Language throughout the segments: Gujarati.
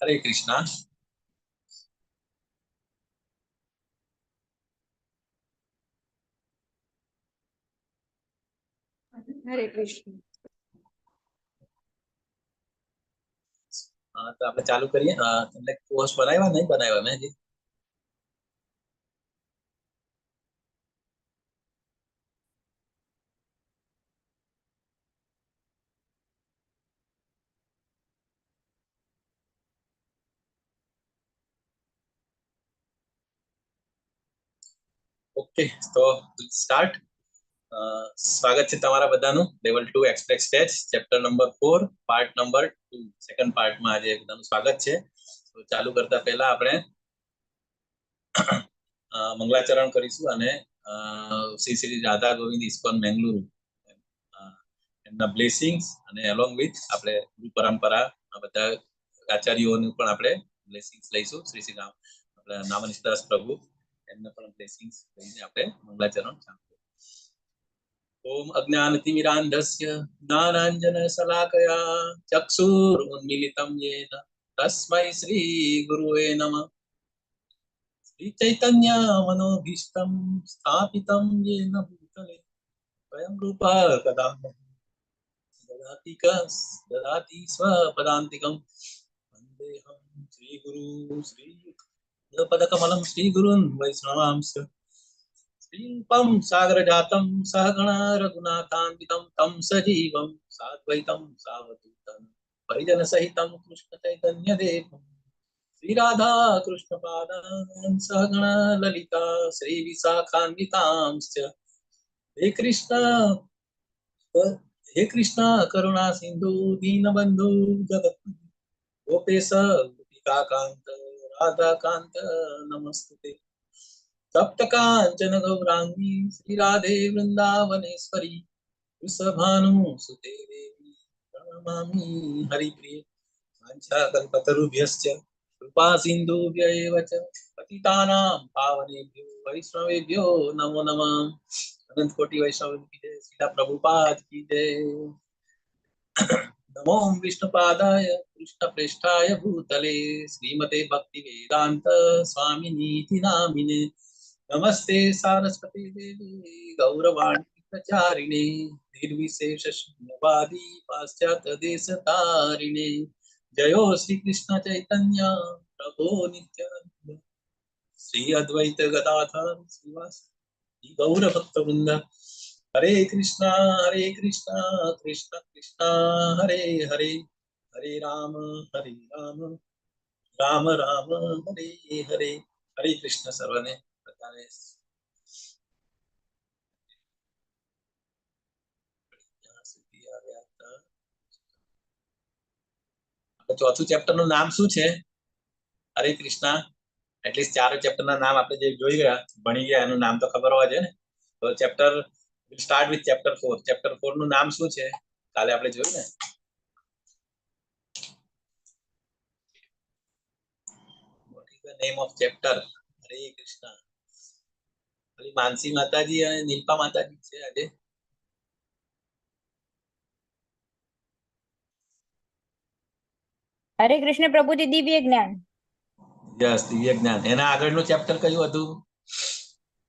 हरे कृष्णा। हरे कृष्ण। तो આપણે ચાલુ કરીએ। તમને કોર્સ બનાવ્યા નહીં બનાવ્યા મેં હજી? ઓકે, તો સ્ટાર્ટ। સ્વાગત છે તમારા બધાનું level 2 express stage chapter number 4 part number 2 second પાર્ટમાં આજે બધાનું સ્વાગત છે। તો ચાલુ કરતા પહેલા આપણે મંગલાચરણ કરીશું અને શ્રી શ્રી રાધા ગોવિંદ ઇસ્કોન મેંગલુરુ એમના બ્લેસિંગ્સ અને એલોંગ વિથ આપણે ગુરુ પરંપરા બધા આચાર્યોનું પણ આપણે બ્લેસિંગ્સ લઈશું। શ્રી શ્રી રામ આપણે નામનિષ્ઠાસ પ્રભુ એમના પણ બ્લેસિંગ્સ લઈને આપણે મંગલાચરણ ચાલુ। ओम अज्ञानतिमिरान्धस्य ज्ञानाञ्जनशलाकया चक्षुरुन्मीलितं येन तस्मै श्रीगुरुवे नमः। श्रीचैतन्यमनोभीष्टं स्थापितं येन भूतले स्वयं रूपा कदा ददाति स्वपदान्तिकं वन्देऽहं श्रीगुरु श्रीपदकमलं श्रीगुरुन् वैष्णवांश्च श्रीपं सागरजातं सहगण रघुनाथान्वितं तं सजीवं साद्वैतं सावधूतं परिजनसहितं कृष्णचैतन्यदेवं श्रीराधा कृष्णपादान् सहगण ललिता श्रीविशाखान्वितांश्च हे कृष्ण करुणा सिन्धु दीनबन्धु जगत्पते गोपेश गोपिकान्त राधाकान्त नमस्तुते। सप्तकाञ्चन गौरांगी श्रीराधे वृंदावनेश्वरी वृषभानुसुते देवी प्रणमामि हरिप्रिये। वाञ्छाकल्पतरुभ्यश्च कृपा सिन्धुभ्य एव च पतितानां पावनेभ्यो वैष्णवेभ्यो नमो नमः। अनंत कोटि वैष्णव की जय। श्रीला प्रभुपाद की जय। नमो विष्णुपादाय कृष्णप्रेष्ठाय भूतले श्रीमते भक्तिवेदांत स्वामिनीति नामिने नमस्ते सारस्वती देवी गौरवाणी प्रचारिणे निर्विशेष शून्यवादी पाश्चात्य देश तारिणे जयो श्री कृष्ण चैतन्य प्रभो नित्यानंद श्री अद्वैत गदाधर श्रीवासदि गौर भक्तवृंद। हरे कृष्णा कृष्ण कृष्ण हरे हरे हरे राम राम राम हरे हरे। हरे कृष्ण सर्वने बताने। ચોથું ચેપ્ટર નું નામ શું છે? હરે કૃષ્ણ। એટલીસ્ટ 4 ચેપ્ટર ના નામ આપણે જે જોઈ ગયા ભણી ગયા એનું નામ તો ખબર હોવા જોઈએ ને। તો chapter will start with chapter 4। Chapter 4 નું નામ શું છે? કાલે આપણે જોયું ને। What is the name of chapter? હરે કૃષ્ણ। ખાલી માનસી માતાજી અને નીલપા માતાજી છે આજે। हरे कृष्ण प्रभु जी दिव्य ज्ञान। યસ, દિવ્ય જ્ઞાન। એના આગળનું ચેપ્ટર કયું હતું?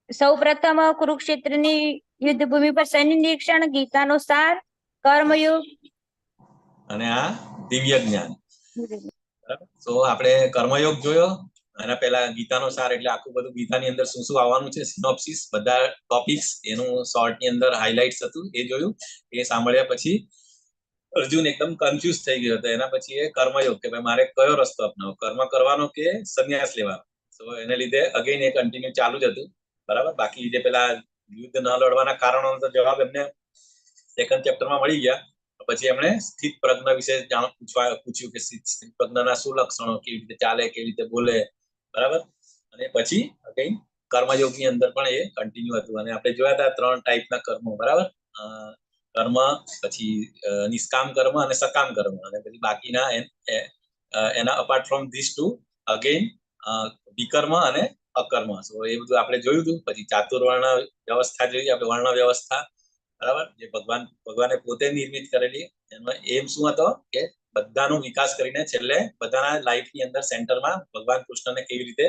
સૌ પ્રથમ કુરુક્ષેત્રની યુદ્ધ ભૂમિ પર સૈન્ય નિરીક્ષણ, ગીતાનો સાર, કર્મયુગ અને આ દિવ્ય જ્ઞાન। તો આપણે કર્મયોગ જોયો। એના પહેલા ગીતાનો સાર એટલે આખું બધું ગીતાની અંદર શું શું આવવાનું છે સિનોપ્સિસ બધા ટોપિક્સ એનું શોર્ટ ની અંદર હાઇલાઇટ્સ હતું એ જોયું। એ સાંભળ્યા પછી અર્જુન એકદમ કન્ફ્યુઝ થઈ ગયો હતો। એના પછી એ કર્મયોગ કે ભાઈ મારે કયો રસ્તો અપનાવો, કર્મ કરવાનો કે સંન્યાસ લેવાનો। તો એને લીધે અગેન એ કન્ટિન્યુ ચાલુ જ હતું બરાબર। બાકી જે પેલા યુદ્ધ ન લડવાના કારણોનો તો જવાબ એમને સેકન્ડ ચેપ્ટરમાં મળી ગયા। પછી એમણે સ્થિત પ્રજ્ઞ વિશે પૂછ્યું કે સ્થિત પ્રજ્ઞના શું લક્ષણો, કેવી રીતે ચાલે, કેવી રીતે બોલે બરાબર। અને પછી અગેન કર્મયોગની અંદર પણ એ કન્ટિન્યુ હતું। અને આપણે જોયા હતા 3 ટાઈપના કર્મો બરાબર। કર્મ, પછી નિષ્કામ કર્મ અને સકામ કર્મ, અને પછી બાકીના એના apart from this two again વિકર્મ અને અકર્મ। સો એ બધું આપણે જોયું હતું। પછી ચાતુર્વર્ણ વ્યવસ્થા જોઈ આપણે, વર્ણ વ્યવસ્થા બરાબર, જે ભગવાને પોતે નિર્મિત કરેલી. એનો એમ શું હતો કે બધાનો વિકાસ કરીને છેલ્લે બધાના લાઈફની અંદર સેન્ટરમાં ભગવાન કૃષ્ણને કેવી રીતે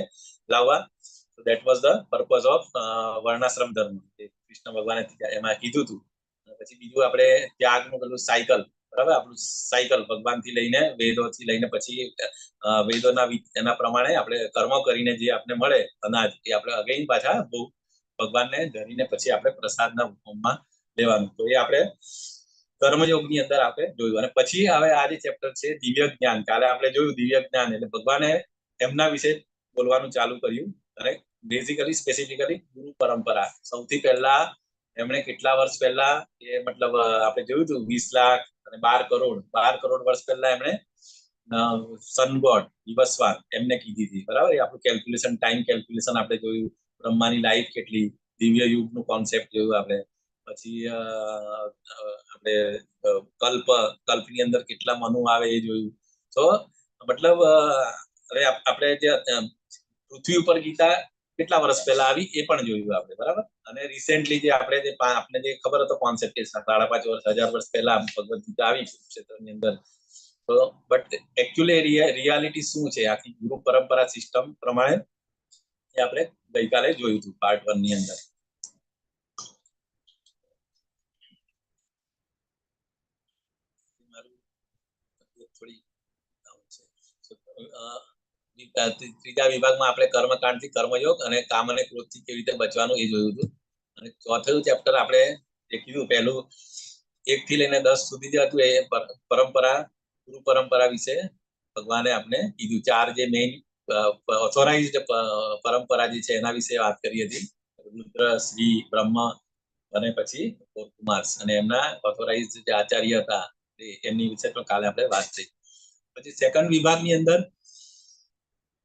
લાવવા. That was the purpose of વર્ણાશ્રમ ધર્મ. કૃષ્ણ ભગવાને એમાં કીધું હતું. પછી બીજું આપણે ત્યાગનું પેલું સાયકલ, બરાબર, આપણું સાયકલ ભગવાનથી લઈને વેદોથી લઈને પછી વેદોના એના પ્રમાણે આપણે કર્મ કરીને જે આપણે મળે અનાજ એ આપણે અગેન પાછા ભગવાનને ધરીને પછી આપણે પ્રસાદના રૂપમાં લેવાનું. તો એ આપણે કર્મયોગની અંદર આપણે જોયું. અને પછી હવે આ જે ચેપ્ટર છે દિવ્ય જ્ઞાન, કાલે આપણે જોયું દિવ્ય જ્ઞાન એટલે ભગવાને એમના વિશે બોલવાનું ચાલુ કર્યું. અને બેઝિકલી સ્પેસિફિકલી ગુરુ પરંપરા સૌથી પહેલા એમણે કેટલા વર્ષ પહેલા એ મતલબ આપણે જોયું હતું 20 લાખ અને 12 કરોડ વર્ષ પહેલા એમણે સન ગોડ દિવસવાર એમને કીધી હતી, બરાબર. એ આપણું કેલ્ક્યુલેશન, ટાઈમ કેલ્ક્યુલેશન આપણે જોયું. બ્રહ્માની લાઈફ કેટલી, દિવ્ય યુગનું કોન્સેપ્ટ જોયું આપણે. પછી આપણે કલ્પની અંદર કેટલા મનુ આવે એ જોયું. તો મતલબ હવે આપણે જે પૃથ્વી ઉપર ગીતા કેટલા વર્ષ પહેલા આવી એ પણ જોયું આપણે, બરાબર. અને રિસેન્ટલી જે આપણે જે ખબર હતો કોન્સેપ્ટ કે 5.5 વર્ષ 1000 વર્ષ પહેલા ભગવદ ગીતા આવી ક્ષેત્રની અંદર. તો બટ એકચ્યુઅલી રિયાલિટી શું છે આખી ગુરુ પરંપરા સિસ્ટમ પ્રમાણે એ આપણે ગઈકાલે જોયું હતું પાર્ટ 1 ની અંદર. ત્રીજા વિભાગમાં આપણે કર્મકાંડથી કર્મયોગ અને કામ અને ક્રોધથી કેવી રીતે બચવાનું એ જોયું હતું. અને ચોથું ચેપ્ટર આપણે જે કીધું પહેલું 1 થી લઈને 10 સુધી જે હતું એ પરંપરા, ગુરુ પરંપરા વિશે ભગવાને આપણે કીધું. 4 જે મેઇન ઓથોરાઇઝડ પરંપરા જે છે એના વિશે વાત કરી હતી. રુદ્ર, શ્રી, બ્રહ્મ અને પછી કુમાર અને એમના ઓથોરાઇઝડ જે આચાર્ય હતા એમની વિશે પણ કાલે આપણે વાત થઈ. પછી સેકન્ડ વિભાગની અંદર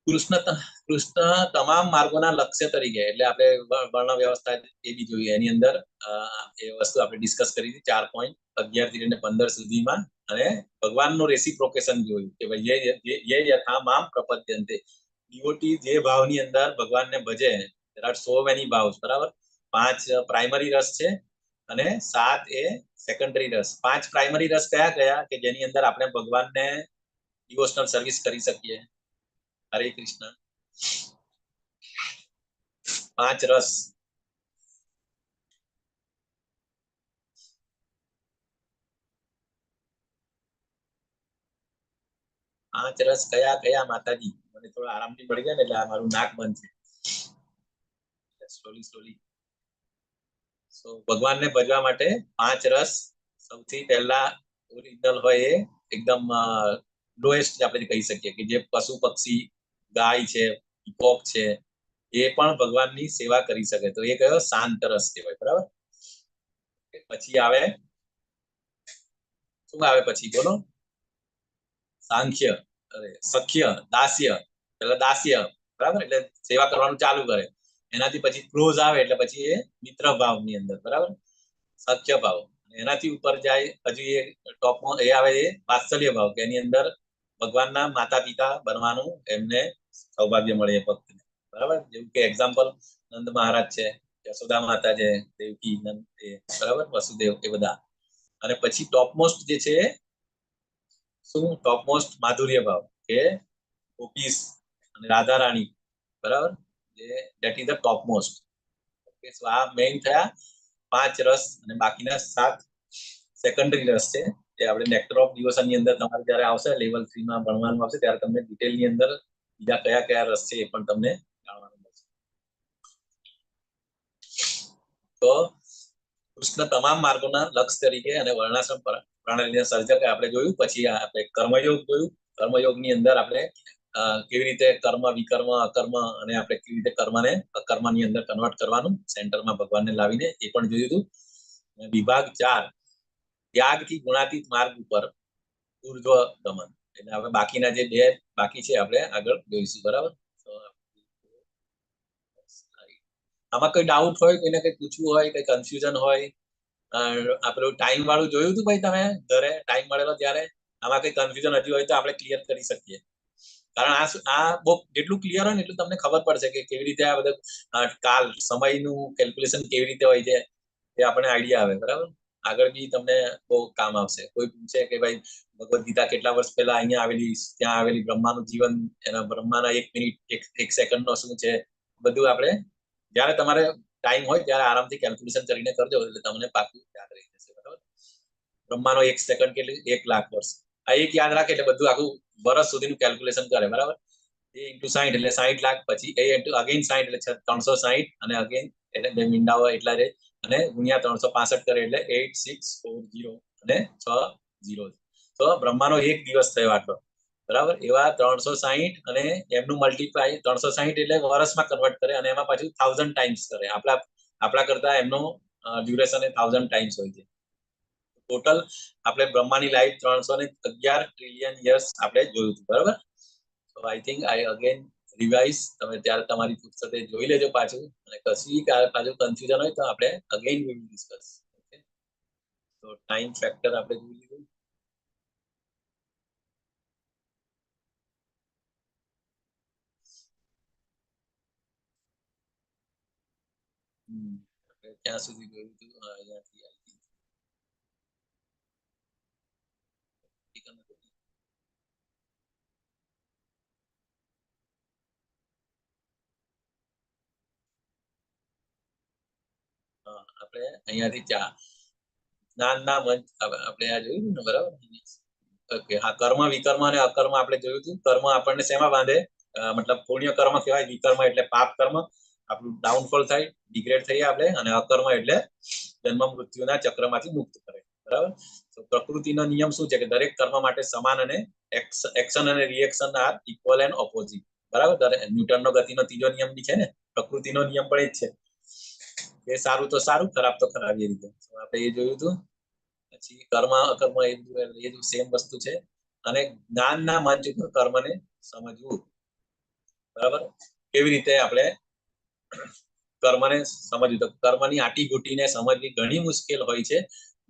કૃષ્ણ તમામ માર્ગોના લક્ષ્ય તરીકે એટલે આપણે વર્ણ વ્યવસ્થા એ બી જોઈએ. એની અંદર એ વસ્તુ આપણે ડિસ્કસ કરી હતી 4 પોઈન્ટ 11 થી લઈને 15 સુધીમાં. અને ભગવાનનું રેસિપ્રોકેશન જોયું કે ભાઈ યે યથા મામ પ્રપદ્યન્તે, ડિવોટી જે ભાવની અંદર ભગવાનને ભજે. there are so many ભાવ, બરાબર. 5 પ્રાઇમરી રસ છે અને 7 એ સેકન્ડરી રસ. 5 પ્રાઇમરી રસ કયા કે જેની અંદર આપણે ભગવાનને ડિવોશનલ સર્વિસ કરી શકીએ. હરે કૃષ્ણ. 5 રસ. કયા માતાજી? મને થોડો આરામથી પડી જાય ને એટલે મારું નાક બંધ છે. સ્લોલી. સો ભગવાનને ભજવા માટે 5 રસ. સૌથી પહેલા ઓરિજિનલ હોય એ એકદમ લોએસ્ટ આપણે કહી શકીએ કે જે પશુ પક્ષી, ગાય છે, પીકોક છે, એ પણ ભગવાનની સેવા કરી શકે. તો એ કયો શાંત રસ કહેવાય, બરાબર. પછી આવે શું આવે પછી બોલો? સાંખ્ય, સખ્ય, દાસ્ય. એટલે દાસ્ય, બરાબર, એટલે સેવા કરવાનું ચાલુ કરે. એનાથી પછી ક્રોધ આવે એટલે પછી એ મિત્ર ભાવની અંદર, બરાબર, સખ્ય ભાવ. એનાથી ઉપર જાય હજી એ ટોપમાં એ આવે એ વાત્સલ્ય ભાવ કે એની અંદર ભગવાનના માતા પિતા બનવાનું એમને સૌભાગ્ય મળે એ ભક્તને, બરાબર. જેવું કે એક્ઝામ્પલ નંદ મહારાજ છે, યશોદા માતા છે, દેવકી નંદ, બરાબર, વસુદેવ, એ બધા. અને પછી ટોપમોસ્ટ જે છે શું? ટોપમોસ્ટ માધુર્ય ભાવ કે ગોપીસ અને રાધા રાણી, બરાબર, that is the topmost. Okay, so આ મેઇન થયા 5 રસ. અને બાકીના 7 સેકન્ડરી રસ છે જે આપણે નેક્ટર ઓફ ડિવોશન ની અંદર તમારે જ્યારે આવશે લેવલ 3 માં ભણવાનું આવશે ત્યારે તમને ડિટેલ ની અંદર બીજા કયા રસ છે એ પણ તમને જાણવાનું મળશે. તો કૃષ્ણ તમામ માર્ગોના લક્ષ્ય તરીકે અને વર્ણાશ્રમ પ્રણાલીના સર્જક આપણે જોયું. પછી આપણે કર્મયોગ જોયું. કર્મયોગની અંદર આપણે કેવી રીતે કર્મ, વિકર્મ, અકર્મ અને આપણે કેવી રીતે કર્મને અકર્મની અંદર કન્વર્ટ કરવાનું સેન્ટરમાં ભગવાનને લાવીને એ પણ જોયું હતું. વિભાગ 4 ત્યાગથી ગુણાતીત માર્ગ ઉપર ઉર્ધ્વ ગમન. એટલે હવે બાકીના જે 2 બાકી છે આપણે આગળ જોઈશું, બરાબર. આમાં કોઈ ડાઉટ હોય, કોઈને કઈ પૂછવું હોય, કઈ કન્ફ્યુઝન હોય? આપણે ટાઈમ વાળું જોયું હતું ભાઈ તમે ઘરે ટાઈમ મળેલો ત્યારે? આમાં કઈ કન્ફ્યુઝન હજી હોય તો આપણે ક્લિયર કરી શકીએ. કારણ આ બહુ જેટલું ક્લિયર હોય ને એટલું તમને ખબર પડશે કે કેવી રીતે આ બધા કાલ સમયનું કેલ્ક્યુલેશન કેવી રીતે હોય છે એ આપણે આઈડિયા આવે, બરાબર. આગળ બી તમને બહુ કામ આવશે. કોઈ પૂછે કે ભાઈ ભગવદ ગીતા કેટલા વર્ષ પહેલા અહીંયા આવેલી, ત્યાં આવેલી, બ્રહ્માનું જીવન, એના બ્રહ્માના 1 મિનિટ 1 સેકન્ડનો શું છે, બધું આપણે જ્યારે તમારે ટાઈમ હોય ત્યારે આરામથી કેલ્ક્યુલેશન કરીને કરજો એટલે તમને પાકું યાદ રહી જશે. બરાબર. બ્રહ્માનો 1 સેકન્ડ કેટલી 1 લાખ વર્ષ. આ એક યાદ રાખે એટલે બધું આખું વર્ષ સુધીનું કેલ્ક્યુલેશન કરે. બરાબર. એ ઇન્ટુ 60 એટલે 60 લાખ, પછી એ ઇન્ટુ અગેન 60 એટલે 360, અને અગેન એટલે 2 મીંડા હોય એટલા રે, અને ગુણ્યા 365 કરે એટલે 8640 અને 60. તો બ્રહ્માનો 1 દિવસ થયો આટલો. બરાબર. એવા 360 અને એમનું મલ્ટીપ્લાય 360 એટલે વર્ષમાં કન્વર્ટ કરે, અને એમાં પાછું 1000 ટાઈમ્સ કરે. આપણા કરતા એમનો ડ્યુરેશન 1000 ટાઈમ્સ હોય છે. ટોટલ આપણે બ્રહ્માની લાઈફ 311 ટ્રિલિયન યર્સ આપણે જોયું હતું. બરાબર. So I think I again revise. તમે ત્યારે તમારી પુસ્તકે જોઈ લેજો પાછું, અને કશી પાછું કન્ફ્યુઝન હોય તો આપણે again we will discuss. Okay. So time factor આપણે જોઈ લીધું. આપણે ત્યાં સુધી જોયું હતું. અહીંયાથી આપણે અહીંયાથી જ્ઞાનના મંચ આપણે આ જોયું ને. બરાબર. ઓકે. હા, કર્મ વિકર્મ અને અકર્મ આપણે જોયું હતું. કર્મ આપણને શેમાં બાંધે, મતલબ પુણ્ય કર્મ કહેવાય. વિકર્મ એટલે પાપ કર્મ, આપણું ડાઉનફોલ થાય, ડિગ્રેડ થઈએ આપણે, અને અકર્મ એટલે જન્મ મૃત્યુના ચક્રમાંથી મુક્ત કરે. બરાબર. તો પ્રકૃતિનો નિયમ શું છે કે દરેક કર્મ માટે સમાન અને એક્શન અને reaction are equal and opposite. બરાબર. ન્યૂટનનો ગતિનો ત્રીજો નિયમ બી છે ને, પ્રકૃતિનો નિયમ પણ એ જ છે. એ સારું તો સારું, ખરાબ તો ખરાબ, એ રીતે આપણે એ જોયું હતું. પછી કર્મ અકર્મ એ સેમ વસ્તુ છે. અને જ્ઞાનના મંચ ઉપર કર્મને સમજવું. બરાબર. કેવી રીતે આપણે કર્મને સમજવું? તો કર્મની આટી ઘૂંટીને સમજવી ઘણી મુશ્કેલ હોય છે.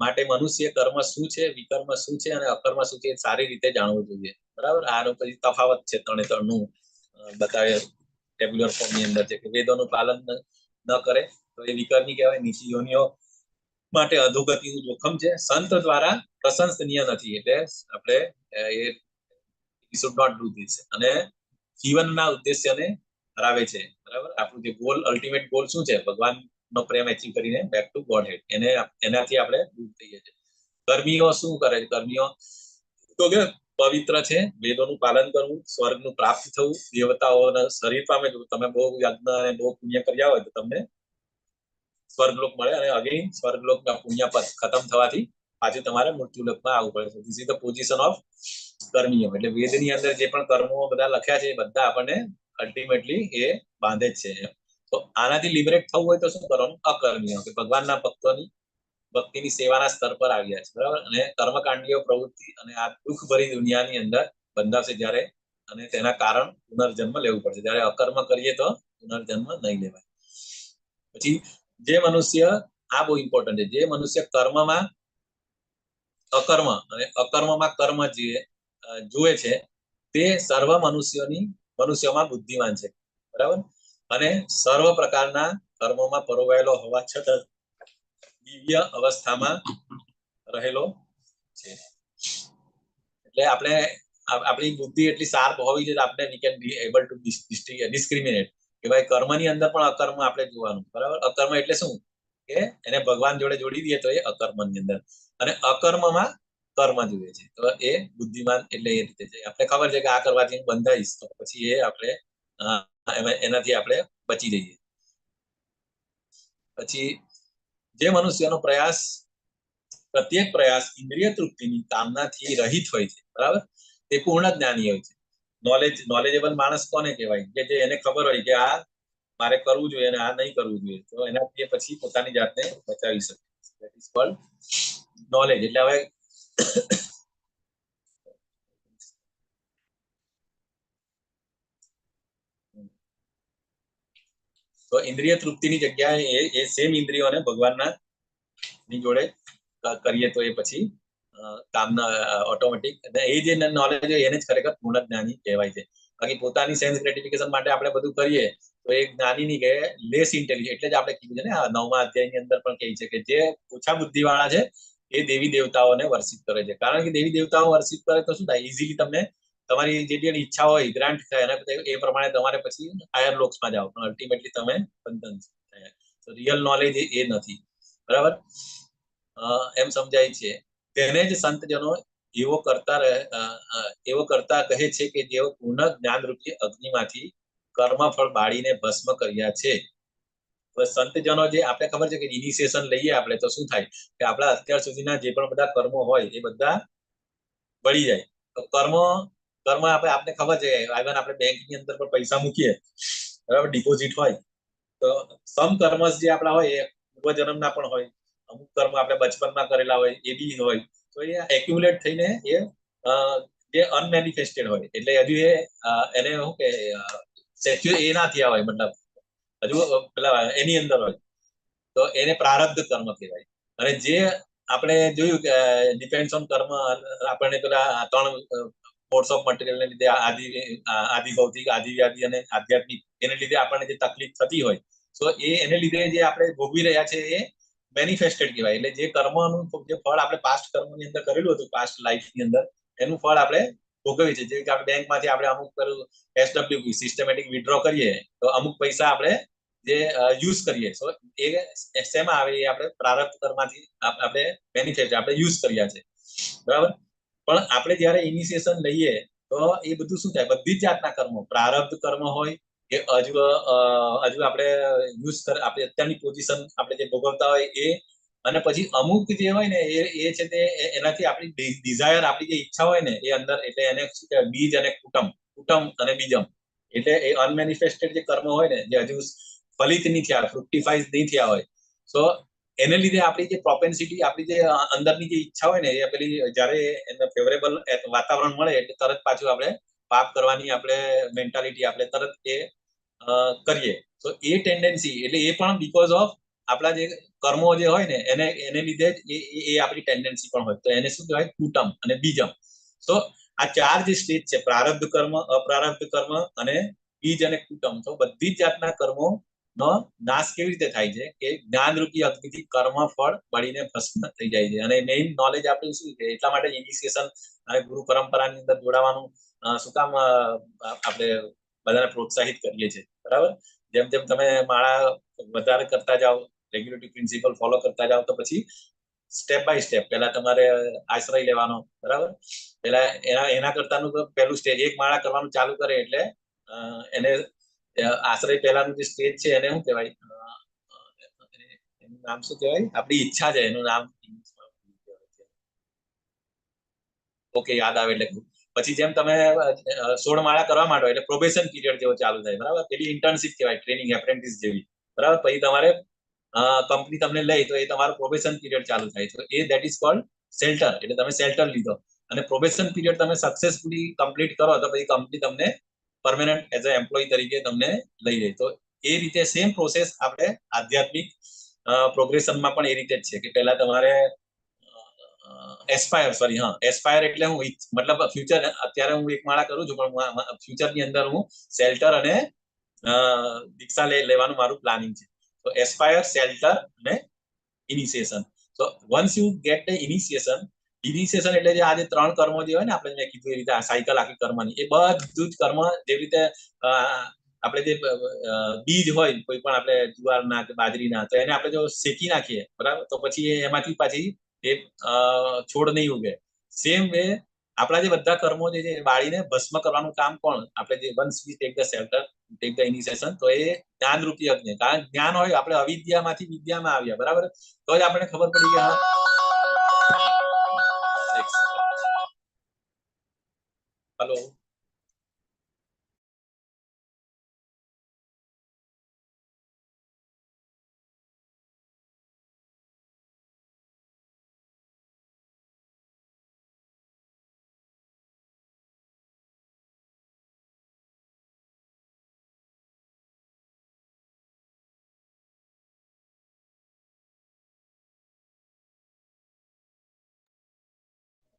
માટે મનુષ્ય કર્મ શું છે, વિકર્મ શું છે અને અકર્મ શું છે, સારી રીતે જાણવું જોઈએ. બરાબર. આનો પછી તફાવત છે ત્રણનું બતાવે ટેબ્યુલર ફોર્મની અંદર છે કે વેદોનું પાલન ન કરે તો એ વિકર્મી કહેવાય. નીચી યોનિઓ માટે અધોગતિનું જોખમ છે. સંત દ્વારા પ્રશંસનીય નથી, એટલે આપણે એ શુડ નોટ ડુ ધીસ. અને જીવનના ઉદ્દેશ્યને હરાવે છે. બરાબર. આપણું જે ગોલ, અલ્ટિમેટ ગોલ શું છે, ભગવાનનો પ્રેમ એચીવ કરીને બેક ટુ ગોડ હેડ, એનાથી આપણે દૂર થઈએ છીએ. કર્મીઓ શું કરે છે? કર્મીઓ તો કે પવિત્ર છે, વેદોનું પાલન કરવું, સ્વર્ગનું પ્રાપ્ત થવું, દેવતાઓના શરીર પામે. તમે બહુ યજ્ઞ અને બહુ પુણ્ય કર્યા હોય તો તમને સ્વર્ગલોક મળે, અને અગેન સ્વર્ગલોકના પુણ્ય પદ ખતમ થવાથી પાછું તમારે મૃત્યુલોકમાં આવવું પડે છે. This is the position of કર્મીઓ. એટલે વેદની અંદર જે પણ કર્મો બધા લખ્યા છે એ બધા આપણને અલ્ટિમેટલી એ બાંધે જ છે. તો આનાથી લિબરેટ થવું હોય તો શું કરવાનું? અકર્મીઓ, કે ભગવાનના ભક્તોની ભક્તિની સેવાના સ્તર પર આવ્યા છે. બરાબર. અને કર્મકાંડીઓ પ્રવૃત્તિ અને આ દુઃખભરી દુનિયાની અંદર બંધાવશે જ્યારે, અને તેના કારણ પુનર્જન્મ લેવું પડશે. જ્યારે અકર્મ કરીએ તો પુનર્જન્મ નહીં લેવાય. પછી જે મનુષ્ય, આ બહુ ઇમ્પોર્ટન્ટ છે, જે મનુષ્ય કર્મમાં અકર્મ અને અકર્મમાં કર્મ જુએ છે તે સર્વ મનુષ્યોમાં બુદ્ધિમાન છે. બરાબર. અને સર્વ પ્રકારના કર્મોમાં પરોવાયેલો હોવા છતાં દિવ્ય અવસ્થામાં રહેલો છે. એટલે આપણે આપણી બુદ્ધિ એટલી શાર્પ હોવી જોઈએ, આપણે we can be able to discriminate કે ભાઈ કર્મની અંદર પણ અકર્મ આપણે જોવાનું. બરાબર. અકર્મ એટલે શું કે એને ભગવાન જોડે જોડી દઈએ તો એ અકર્મની અંદર, અને અકર્મમાં કર્મ જોઈએ છે તો એ બુદ્ધિમાન. એટલે એ રીતે છે. આપણે ખબર છે કે આ કરવાથી હું બંધાઈશ, તો પછી એ આપણે એનાથી આપણે બચી જઈએ. પછી જે મનુષ્યનો પ્રત્યેક પ્રયાસ ઇન્દ્રિય તૃપ્તિની કામનાથી રહિત હોય છે. બરાબર. તે પૂર્ણ જ્ઞાની હોય છે. નોલેજેબલ માણસ કોને કહેવાય? કે જે એને ખબર હોય કે આ મારે કરવું જોઈએ અને આ નહીં કરવું જોઈએ, તો એનાથી પછી પોતાની જાતને બચાવી શકે. That is called knowledge. એટલે હવે તો ઇન્દ્રિય તૃપ્તિની જગ્યાએ એ સેમ ઇન્દ્રિયોને ભગવાનના ની જોડે કરીએ તો એ પછી કામના ઓટોમેટિક, એ જે નોલેજ હોય એને જ ખરેખર પૂર્ણ જ્ઞાની કહેવાય છે. બાકી પોતાની સેન્સ ગ્રેટિફિકેશન માટે આપણે બધું કરીએ તો એ જ્ઞાનીની કે લેસ ઇન્ટેલિજન્ટ, એટલે જ આપણે કીધું છે ને આ 9મા અધ્યાયની અંદર પણ કહે છે કે જે ઓછા બુદ્ધિવાળા છે એ દેવી દેવતાઓને વર્શિપ કરે છે. કારણ કે દેવી દેવતાઓ વર્શિપ કરે તો શું થાય, ઇઝીલી તમને તમારી જે ઈચ્છા હોય ગ્રાન્ટ થાય અને એ પ્રમાણે તમારે પછી હાયર લોક્સમાં જાઓ, પણ અલ્ટિમેટલી તમે બંધન થયા. તો રિયલ નોલેજ એ નથી, બરાબર. એમ સમજાય છે. તેને જ સંતજનો એવો કરતા કહે છે કે જેઓ પૂર્ણ જ્ઞાનરૂપી અગ્નિમાંથી કર્મફળ બાળીને ભસ્મ કર્યા છે. સંતજનો જે આપણે ખબર છે કે ઇનિશિયેશન લઈએ આપણે તો શું થાય કે આપણા અત્યાર સુધીના જે પણ બધા કર્મો હોય એ બધા બળી જાય. તો કર્મ આપણે ખબર છે, ઇવન આપણે બેંકની અંદર પણ પૈસા મૂકીએ, બરાબર, ડિપોઝિટ હોય તો સમ કર્મસ જે આપણા હોય એ પૂર્વજન્મના પણ હોય, અમુક કર્મ આપણે બચપનમાં કરેલા હોય એ બી હોય, તો એ એક્યુમ્યુલેટ થઈને એ જે અનમેનિફેસ્ટેડ હોય એટલે હજુ એને શું કે સેચ્યુર એ ના થયા હોય, મતલબ હજુ પેલા એની અંદર હોય તો એને પ્રારબ્ધ કર્મ કહેવાય. અને જે આપણે જોયું કે ડિપેન્ડ્સ ઓન કર્મ, આપણને પેલા 3 મોડ્સ ઓફ મટીરિયલ ને લીધે આદિ ભૌતિક, આદિવ્યાધિ અને આધ્યાત્મિક, એને લીધે આપણને જે તકલીફ થતી હોય, તો એને લીધે જે આપણે ભોગવી રહ્યા છે એ મેનિફેસ્ટેડ કહેવાય. એટલે જે કર્મનું જે ફળ આપણે પાસ્ટ કર્મની અંદર કરેલું હતું, પાસ્ટ લાઈફની અંદર, એનું ફળ આપણે ભોગવીએ છીએ. જેવી કે આપણે બેંકમાંથી આપણે અમુક પેલું SWP સિસ્ટમેટિક વિથડ્રો કરીએ તો અમુક પૈસા આપણે જે યુઝ કરીએ, તો એ શેમાં આવે, એ આપણે પ્રારબ્ધ કર્મમાંથી આપણે બેનિફિટ આપણે યુઝ કર્યા છે, બરાબર. પણ આપણે જ્યારે ઇનિશિયેશન લઈએ તો એ બધું શું થાય, બધી જ જાતના કર્મો, પ્રારબ્ધ કર્મ હોય કે હજુ આપણે યુઝ આપણે અત્યારની પોઝિશન આપણે જે ભોગવતા હોય એ, અને પછી અમુક જે હોય ને એ છે તે એનાથી આપણી ડિઝાયર, આપણી જે ઈચ્છા હોય ને એ અંદર, એટલે એને શું કહેવાય, બીજ અને કુટમ અને બીજમ, એટલે એ અનમેનિફેસ્ટેડ જે કર્મ હોય ને, જે હજુ ફલિત નહીં થયા, ફ્રુક્ટિફાઈડ નહીં થયા હોય, તો એને લીધે આપણી જે પ્રોપેન્સિટી, આપણી જે અંદરની જે ઈચ્છા હોય ને એ પેલી જ્યારે એને ફેવરેબલ વાતાવરણ મળે એટલે તરત પાછું આપણે પાપ કરવાની આપણે મેન્ટાલિટી આપણે તરત એ કરીએ. તો એ ટેન્ડન્સી, એટલે એ પણ બીકોઝ ઓફ આપણા જે કર્મો જે હોય ને એને લીધે જ એ આપણી ટેન્ડન્સી પણ હોય. તો એને શું કહેવાય, કુટમ અને બીજમ. તો આ 4 જે સ્ટેજ છે, પ્રારબ્ધ કર્મ, અપ્રારબ્ધ કર્મ અને બીજ અને કુટમ, તો બધી જ જાતના કર્મો નો નાશ કેવી રીતે થાય છે કે જ્ઞાનરૂપી અગ્નિથી કર્મ ફળ બળીને ભસ્મ થઈ જાય છે. અને મેઇન નોલેજ આપણે શું છે, એટલા માટે ઇનિશિયેશન અને ગુરુ પરંપરાની અંદર જોડાવાનું શું કામ આપણે બધાને પ્રોત્સાહિત કરીએ છીએ, બરાબર. જેમ જેમ તમે માળા વધારે કરતા જાઓ, રેગ્યુલેટરી પ્રિન્સિપલ ફોલો કરતા જાઓ, તો પછી સ્ટેપ બાય સ્ટેપ પહેલા તમારે આશ્રય લેવાનો, બરાબર. પેલા એના કરતાનું પહેલું સ્ટેજ, એક માળા કરવાનું ચાલુ કરે એટલે એને આશ્રય પહેલાનું જે સ્ટેજ છે એને શું કહેવાય, એનું નામ શું કહેવાય, આપણી ઈચ્છા છે એનું નામ, ઓકે યાદ આવે એટલે. પછી જેમ તમે 16 માળા કરવા માંડો એટલે પ્રોબેશન પીરિયડ જેવો ચાલુ થાય, બરાબર. પેલી ઇન્ટર્નશિપ કહેવાય, ટ્રેનિંગ એપ્રેન્ટિસ જેવી, બરાબર. પછી તમારે કંપની તમને લઈ તો એ તમારો પ્રોબેશન પીરિયડ ચાલુ થાય, તો એ ધેટ ઇઝ કોલ્ડ શેલ્ટર, એટલે તમે શેલ્ટર લીધો અને પ્રોબેશન પીરિયડ તમે સક્સેસફુલી કમ્પ્લીટ કરો તો પછી કંપની તમને પરમેનન્ટ એઝ અ એમ્પ્લોય તરીકે તમને લઈ લે. તો એ રીતે સેમ પ્રોસેસ આપણે આધ્યાત્મિક પ્રોગ્રેશનમાં પણ એ રીતે જ છે કે પહેલા તમારે એસ્પાયર એટલે હું મતલબ ફ્યુચર, અત્યારે હું એક માળા કરું છું પણ ફ્યુચરની અંદર હું શેલ્ટર અને દીક્ષા લેવાનું મારું પ્લાનિંગ છે. તો એસ્પાયર, શેલ્ટર અને initiation. So once you get the initiation એટલે જે આ જે 3 કર્મો જે હોય ને, આપણે મેં કીધું એ રીતે આ સાયકલ આખી કર્મની, એ બધું જ કર્મ જેવી રીતે આપણે જે બીજ હોય કોઈ પણ, આપણે જુવારના કે બાજરીના, તો એને આપણે જો શેકી નાખીએ, બરાબર, તો પછી એમાંથી પાછી એ છોડ નહીં ઉગે. સેમ વે આપણા જે બધા કર્મો જે છે બાળીને ભસ્મ કરવાનું કામ કોણ, આપણે જે once we take the shelter, take the initiation, તો એ જ્ઞાનરૂપી અગ્નિ. કારણ જ્ઞાન હોય, આપણે અવિદ્યામાંથી વિદ્યામાં આવ્યા, બરાબર, તો જ આપણે ખબર પડી કે હલો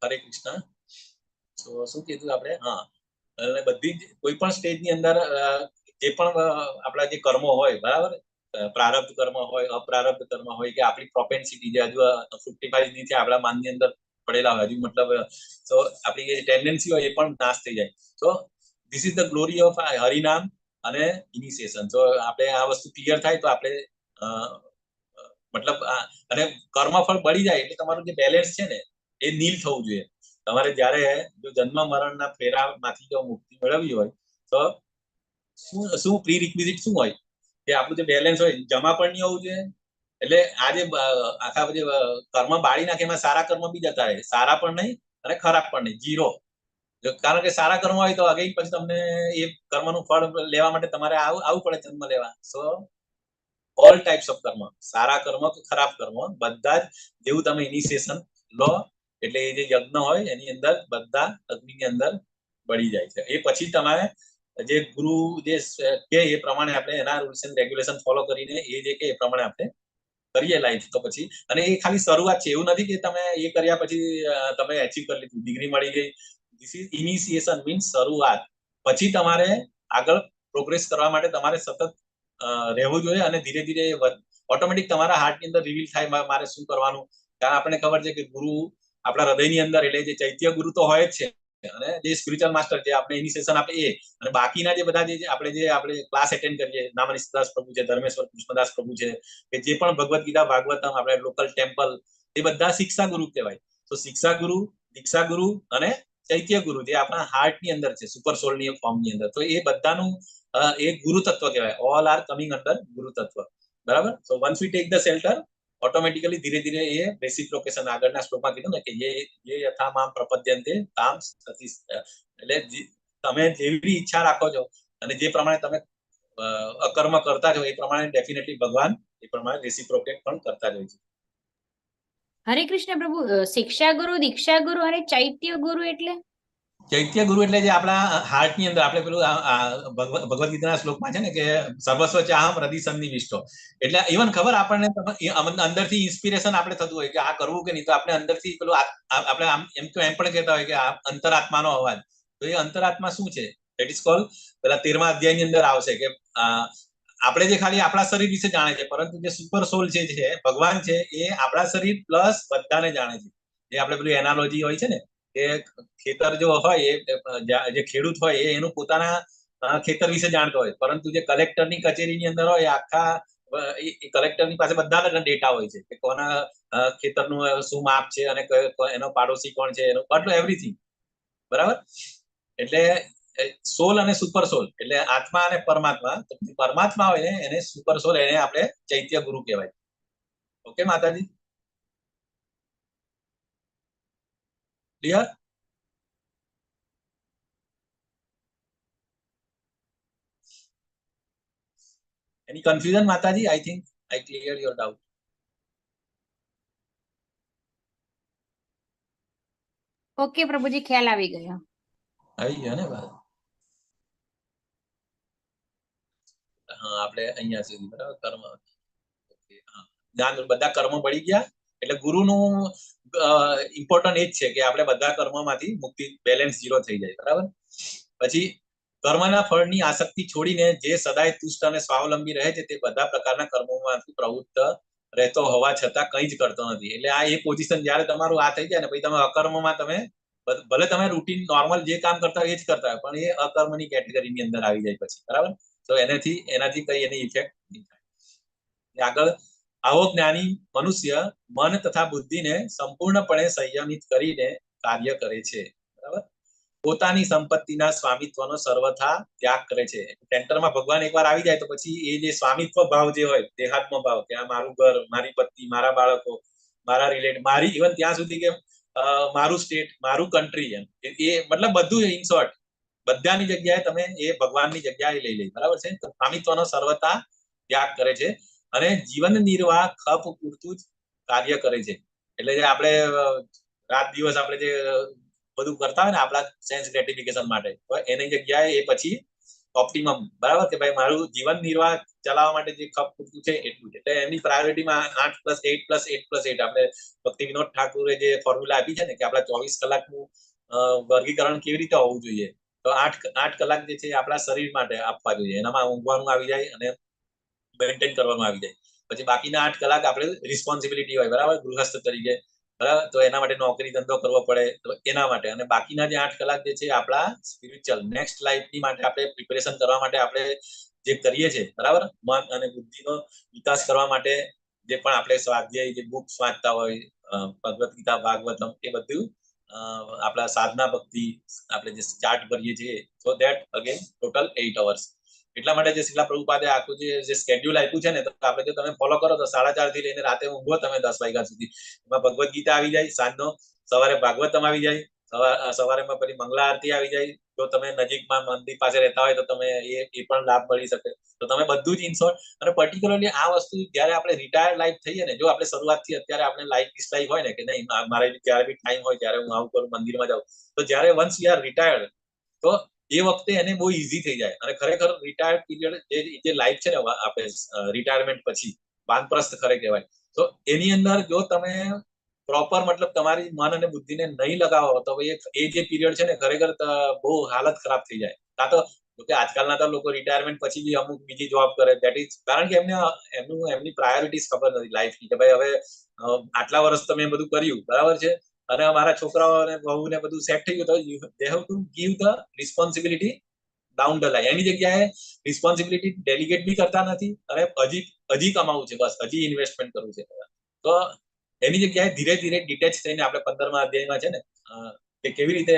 હરે કૃષ્ણ. તો શું કીધું આપણે, અને બધી જ કોઈ પણ સ્ટેજની અંદર જે પણ આપણા જે કર્મો હોય, બરાબર, પ્રારબ્ધ કર્મ હોય, અપ્રારબ્ધ કર્મ હોય, કે આપણી પ્રોપેન્સિટી જે હજુ 55 ની છે આપણા માનની અંદર પડેલા હોય, હજુ મતલબ તો આપણી જે ટેન્ડન્સી હોય એ પણ નાશ થઈ જાય. તો this is the glory of હરિનામ અને ઇનિશિએશન. તો આપણે આ વસ્તુ ક્લિયર થાય તો આપણે મતલબ અને કર્મફળ બળી જાય એટલે તમારું જે બેલેન્સ છે ને એ નીલ થવું જોઈએ. તમારે જ્યારે જો જન્મ મરણના ફેરામાંથી જો મુક્તિ મેળવવી હોય તો શું પ્રી રિક્વિઝિટ શું હોય કે આપણું જે બેલેન્સ હોય જમા પણ નહીં હોવું જોઈએ. એટલે આ જે આખા જે કર્મ બાળી નાખે એમાં સારા કર્મ બી જતા રહે, સારા પણ નહીં અને ખરાબ પણ નહીં, જીરો. કારણ કે સારા કર્મ હોય તો અગેન પછી તમને એ કર્મનું ફળ લેવા માટે તમારે આવવું પડે જન્મ લેવા. સો ઓલ ટાઈપ્સ ઓફ કર્મ, સારા કર્મ કે ખરાબ કર્મ, બધા જ જેવું તમે ઇનિશિએશન લો એટલે એ જે યજ્ઞ હોય એની અંદર બધા અગ્નિની અંદર બળી જાય છે. એ પછી તમારે જે ગુરુ જે કે એ પ્રમાણે આપણે એના રૂલ્સ એન્ડ રેગ્યુલેશન ફોલો કરીને એ જે કે એ પ્રમાણે આપણે કરીએ લાઈફ. તો પછી અને એ ખાલી શરૂઆત છે, એવું નથી કે તમે એ કર્યા પછી તમે એચીવ કરી લીધું, ડિગ્રી મળી ગઈ. ધીસ ઇઝ ઇનિશિએશન, મીન્સ શરૂઆત. પછી તમારે આગળ પ્રોગ્રેસ કરવા માટે તમારે સતત રહેવું જોઈએ અને ધીરે ધીરે ઓટોમેટિક તમારા હાર્ટની અંદર રિવીલ થાય મારે શું કરવાનું. કારણ આપણને ખબર છે કે ગુરુ આપણા હૃદયની અંદર, એટલે જે ચૈત્ય ગુરુ તો હોય જ છે અને જે સ્પિરિચ્યુઅલ માસ્ટર જે આપણે ઇનિશિએશન આપે એ, અને બાકીના જે બધા જે આપણે ક્લાસ એટેન્ડ કરીએ, નામનિષ્ઠદાસ પ્રભુ છે, ધર્મેશ્વર કૃષ્ણદાસ પ્રભુ છે, કે જે પણ ભગવદ્ ગીતા ભાગવતમ આપણે લોકલ ટેમ્પલ, એ બધા શિક્ષા ગુરુ કહેવાય. તો શિક્ષા ગુરુ, દીક્ષા ગુરુ અને ચૈત્ય ગુરુ જે આપણા હાર્ટની અંદર છે, સુપર સોલની ફોર્મની અંદર, તો એ બધાનું એ ગુરુ તત્વ કહેવાય. ઓલ આર કમિંગ અંડર ગુરુ તત્વ, બરાબર. સો once we take the shelter, automatically ધીરે ધીરે એ રેસિપ્રોકેશન, આગળના શ્લોકમાં કીધું ને કે ये यथा माम प्रपद्यन्ते ताम सति, એટલે તમે જેવી ઈચ્છા રાખો છો અને જે પ્રમાણે તમે અકર્મ કરતા છો એ પ્રમાણે ડેફિનેટલી ભગવાન એ પ્રમાણે રેસિપ્રોકેટ પણ કરતા જ હોય છે. હરે કૃષ્ણ પ્રભુ, શિક્ષા ગુરુ, દીક્ષા ગુરુ અને ચૈત્ય ગુરુ એટલે? ચૈત્ય ગુરુ એટલે જે આપણા હાર્ટની અંદર, આપણે પેલું ભગવદ્ ગીતાના શ્લોકમાં છે ને કે સર્વસ્વ ચાહમ હૃદય સન્નિવિષ્ટો, એટલે ઇવન ખબર આપણને અંદરથી ઇન્સ્પિરેશન આપણે થતું હોય કે આ કરવું કે નહીં, તો આપણે અંદરથી પેલું આપણે એમ પણ કહેતા હોય કે આ અંતરાત્માનો અવાજ. તો એ અંતરાત્મા શું છે? ધેટ ઇઝ કોલ્ડ, પેલા 13મા અધ્યાયની અંદર આવશે કે આપણે જે ખાલી આપણા શરીર વિશે જાણે છે, પરંતુ જે સુપર સોલ છે, ભગવાન છે, એ આપણા શરીર પ્લસ બધાને જાણે છે. જે આપણે પેલું એનાલોજી હોય છે ને કે ખેતર જો હોય, જે ખેડૂત હોય એ એનું પોતાના ખેતર વિશે જાણતો હોય, પરંતુ જે કલેક્ટરની કચેરીની અંદર હોય આખા કલેક્ટરની પાસે બધાના ડેટા હોય છે કે કોના ખેતરનું શું માપ છે અને એનો પાડોશી કોણ છે, એનું આટલું એવરીથિંગ, બરાબર. એટલે સોલ અને સુપર સોલ એટલે આત્મા અને પરમાત્મા. પરમાત્મા હોય ને એને સુપર સોલ, એને આપણે ચૈત્ય ગુરુ કહેવાય. ઓકે માતાજી, clear? Any confusion, Mataji? I think I cleared your doubt. Okay પ્રભુજી, ખ્યાલ આવી ગયો. આવી ગયો ને વાત? હા, આપણે અહીંયા સુધી બરાબર. કર્મ, બધા કર્મ બળી ગયા એટલે ગુરુનું ઇમ્પોર્ટન્ટ એ જ છે કે આપણે બધા કર્મમાંથી મુક્તિ, બેલેન્સ ઝીરો થઈ જાય, બરાબર. પછી કર્મના ફળની આસક્તિ છોડીને જે સદાય તુષ્ટ અને સ્વાવલંબી રહે છે તે બધા પ્રકારના કર્મોમાંથી પ્રવૃત્ત રહેતો હોવા છતાં કંઈ જ કરતો નથી. એટલે આ એ પોઝિશન જ્યારે તમારું આ થઈ જાય ને પછી તમે અકર્મમાં, તમે ભલે તમે રૂટીન નોર્મલ જે કામ કરતા હોય એ જ કરતા હોય, પણ એ અકર્મની કેટેગરીની અંદર આવી જાય પછી, બરાબર. તો એનાથી કઈ એની ઇફેક્ટ નહીં થાય. આગળ, આવો જ્ઞાની મનુષ્ય મન તથા બુદ્ધિને સંપૂર્ણપણે સંયમિત કરીને કાર્ય કરે છે, બરાબર. પોતાની સંપત્તિના સ્વામિત્વનો સર્વથા ત્યાગ કરે છે. સેન્ટરમાં ભગવાન એકવાર આવી જાય તો પછી એ જે સ્વામિત્વ ભાવ જે હોય, દેહાત્મ ભાવ, કે આ મારું ઘર, મારી પત્ની, મારા બાળકો, મારા રિલેટ, મારી ઇવન ત્યાં સુધી કે મારું સ્ટેટ, મારું કન્ટ્રી, એમ એ મતલબ બધું ઇન શોર્ટ બધાની જગ્યાએ તમે એ ભગવાનની જગ્યાએ લઈ લે, બરાબર છે. તો સ્વામિત્વનો સર્વથા ત્યાગ કરે છે અને જીવન નિર્વાહ ખપ પૂરતું જ કાર્ય કરે છે. એટલે જે આપણે રાત દિવસ આપણે જે બધું કરતા હોય ને આપણા સેન્સ ગ્રેટિફિકેશન માટે, તો એની જગ્યાએ એ પછી ઓપ્ટિમમ, બરાબર, કે ભાઈ મારું જીવન નિર્વાહ ચલાવવા માટે જે ખપ પૂરતું છે એટલું છે. એટલે એમની પ્રાયોરિટીમાં 8+8+8+8 આપણે ભક્તિ વિનોદ ઠાકુરે જે ફોર્મ્યુલા આપી છે ને કે આપણા 24 કલાકનું વર્ગીકરણ કેવી રીતે હોવું જોઈએ, તો 8 કલાક જે છે આપણા શરીર માટે આપવા જોઈએ, એનામાં ઊંઘવાનું આવી જાય અને મેન્ટેન કરવાનું આવી જાય. પછી બાકીના 8 કલાક આપણે રિસ્પોન્સિબિલિટી હોય, બરાબર, ગૃહસ્થ તરીકે, બરાબર, તો એના માટે નોકરી ધંધો કરવો પડે, તો એના માટે. અને બાકીના જે 8 કલાક જે છે આપણા સ્પિરિચ્યુઅલ નેક્સ્ટ લાઈફની માટે આપણે પ્રિપેરેશન કરવા માટે આપણે જે કરીએ છીએ, બરાબર, મન અને બુદ્ધિનો વિકાસ કરવા માટે જે પણ આપણે સ્વાધ્યાય જે બુક્સ વાંચતા હોય, ભગવદ્ ગીતા, ભાગવતમ, એ બધું આપણા સાધના ભક્તિ આપણે જે ચાર્ટ ભરીએ છીએ, so that again total 8 hours. એટલા માટે જે શિલા પ્રભુપાદે આખું જે સ્કેડ્યુલ આપ્યું છે ને, તો આપણે જો તમે ફોલો કરો તો 4:30 થી લઈને રાતે ઊંઘો તમે 10 વાગ્યા સુધી, એમાં ભગવદ્ ગીતા આવી જાય, સાંજનો સવારે ભાગવતમ આવી જાય, સવારેમાં પછી મંગળા આરતી આવી જાય. જો તમે નજીકમાં મંદિર પાસે રહેતા હોય તો તમે એ પણ લાભ મળી શકે. તો તમે બધું જ ઇન્શોર્ટ. અને પર્ટિક્યુલરલી આ વસ્તુ જયારે આપણે રિટાયર્ડ લાઈફ થઈએ ને, જો આપણે શરૂઆતથી અત્યારે આપણે લાઈફ હોય ને કે નહીં, મારે જયારે બી ટાઈમ હોય ત્યારે હું આવું કરું, મંદિરમાં જાઉં, તો જયારે વન્સ વી આર રિટાયર્ડ, તો એ વખતે એને બહુ ઈઝી થઈ જાય. અને ખરેખર રિટાયર્ડ પીરિયડ જે લાઈફ છે ને આપણે રિટાયરમેન્ટ પછી વાનપ્રસ્થ ખરે કહેવાય, તો એની અંદર જો તમે પ્રોપર મતલબ તમારી મન અને બુદ્ધિને નહીં લગાવો તો એ જે પીરિયડ છે ને ખરેખર બહુ હાલત ખરાબ થઈ જાય. કાં તો આજકાલના તો લોકો રિટાયરમેન્ટ પછી બી અમુક બીજી જોબ કરે, દેટ ઇઝ કારણ કે એમની પ્રાયોરિટીઝ ખબર નથી લાઈફની, કે ભાઈ હવે આટલા વર્ષ તો મેં બધું કર્યું, બરાબર છે, અને મારા છોકરાઓ અને બહુ ને બધું સેટ થઈ ગયું, તો they have to give the responsibility down the line. એની જગ્યાએ રિસ્પોન્સિબિલિટી ડેલિગેટ બી કરતા નથી, અને હજી કમાવું છે, બસ હજી ઇન્વેસ્ટમેન્ટ કરવું છે. તો એની જગ્યાએ ધીરે ધીરે ડિટેચ થઈને આપણે 15મા અધ્યાયમાં છે ને કે કેવી રીતે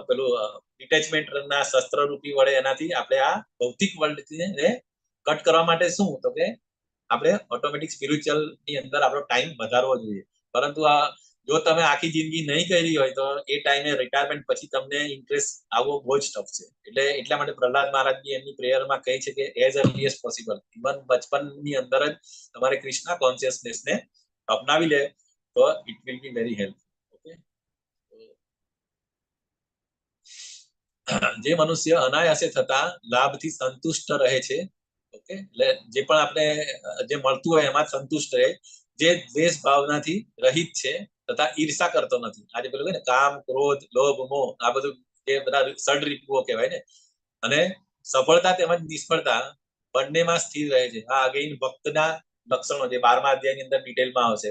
પેલું ડિટેચમેન્ટના શસ્ત્ર રૂપી વડે એનાથી આપણે આ ભૌતિક વર્લ્ડને કટ કરવા માટે શું, તો કે આપણે ઓટોમેટિક સ્પિરિચ્યુઅલ ની અંદર આપણો ટાઈમ વધારવો જોઈએ. પરંતુ જો તમે આખી જિંદગી નહીં કરી હોય તો એ ટાઈમે રિટાયરમેન્ટ પછી તમને ઇન્ટરેસ્ટ આવવો બહુ જ ટફ છે. એટલા માટે પ્રહલાદ મહારાજજી એમની પ્રેયરમાં કહે છે કે as early as possible, even બચપનની અંદર જ તમારે કૃષ્ણ કોન્શિયસનેસને અપનાવી લે તો it will be very helpful. Okay, જે મનુષ્ય અનાયાસે થતા લાભથી સંતુષ્ટ રહે છે, ઓકે, એટલે જે પણ આપણે જે મળતું હોય એમાં સંતુષ્ટ રહે, જે દ્વેષ ભાવનાથી રહિત છે તથા ઈર્ષા કરતો નથી. આજે પેલું ને કામ, ક્રોધ, લોભ, મોહ, આ બધું જે બધા ષડ રિપુઓ કહેવાય ને, અને સફળતા તેમજ નિષ્ફળતા બંનેમાં સ્થિર રહે છે. આ અગેઇન ભક્તના લક્ષણો જે 12મા અધ્યાયની અંદર ડિટેલમાં આવશે.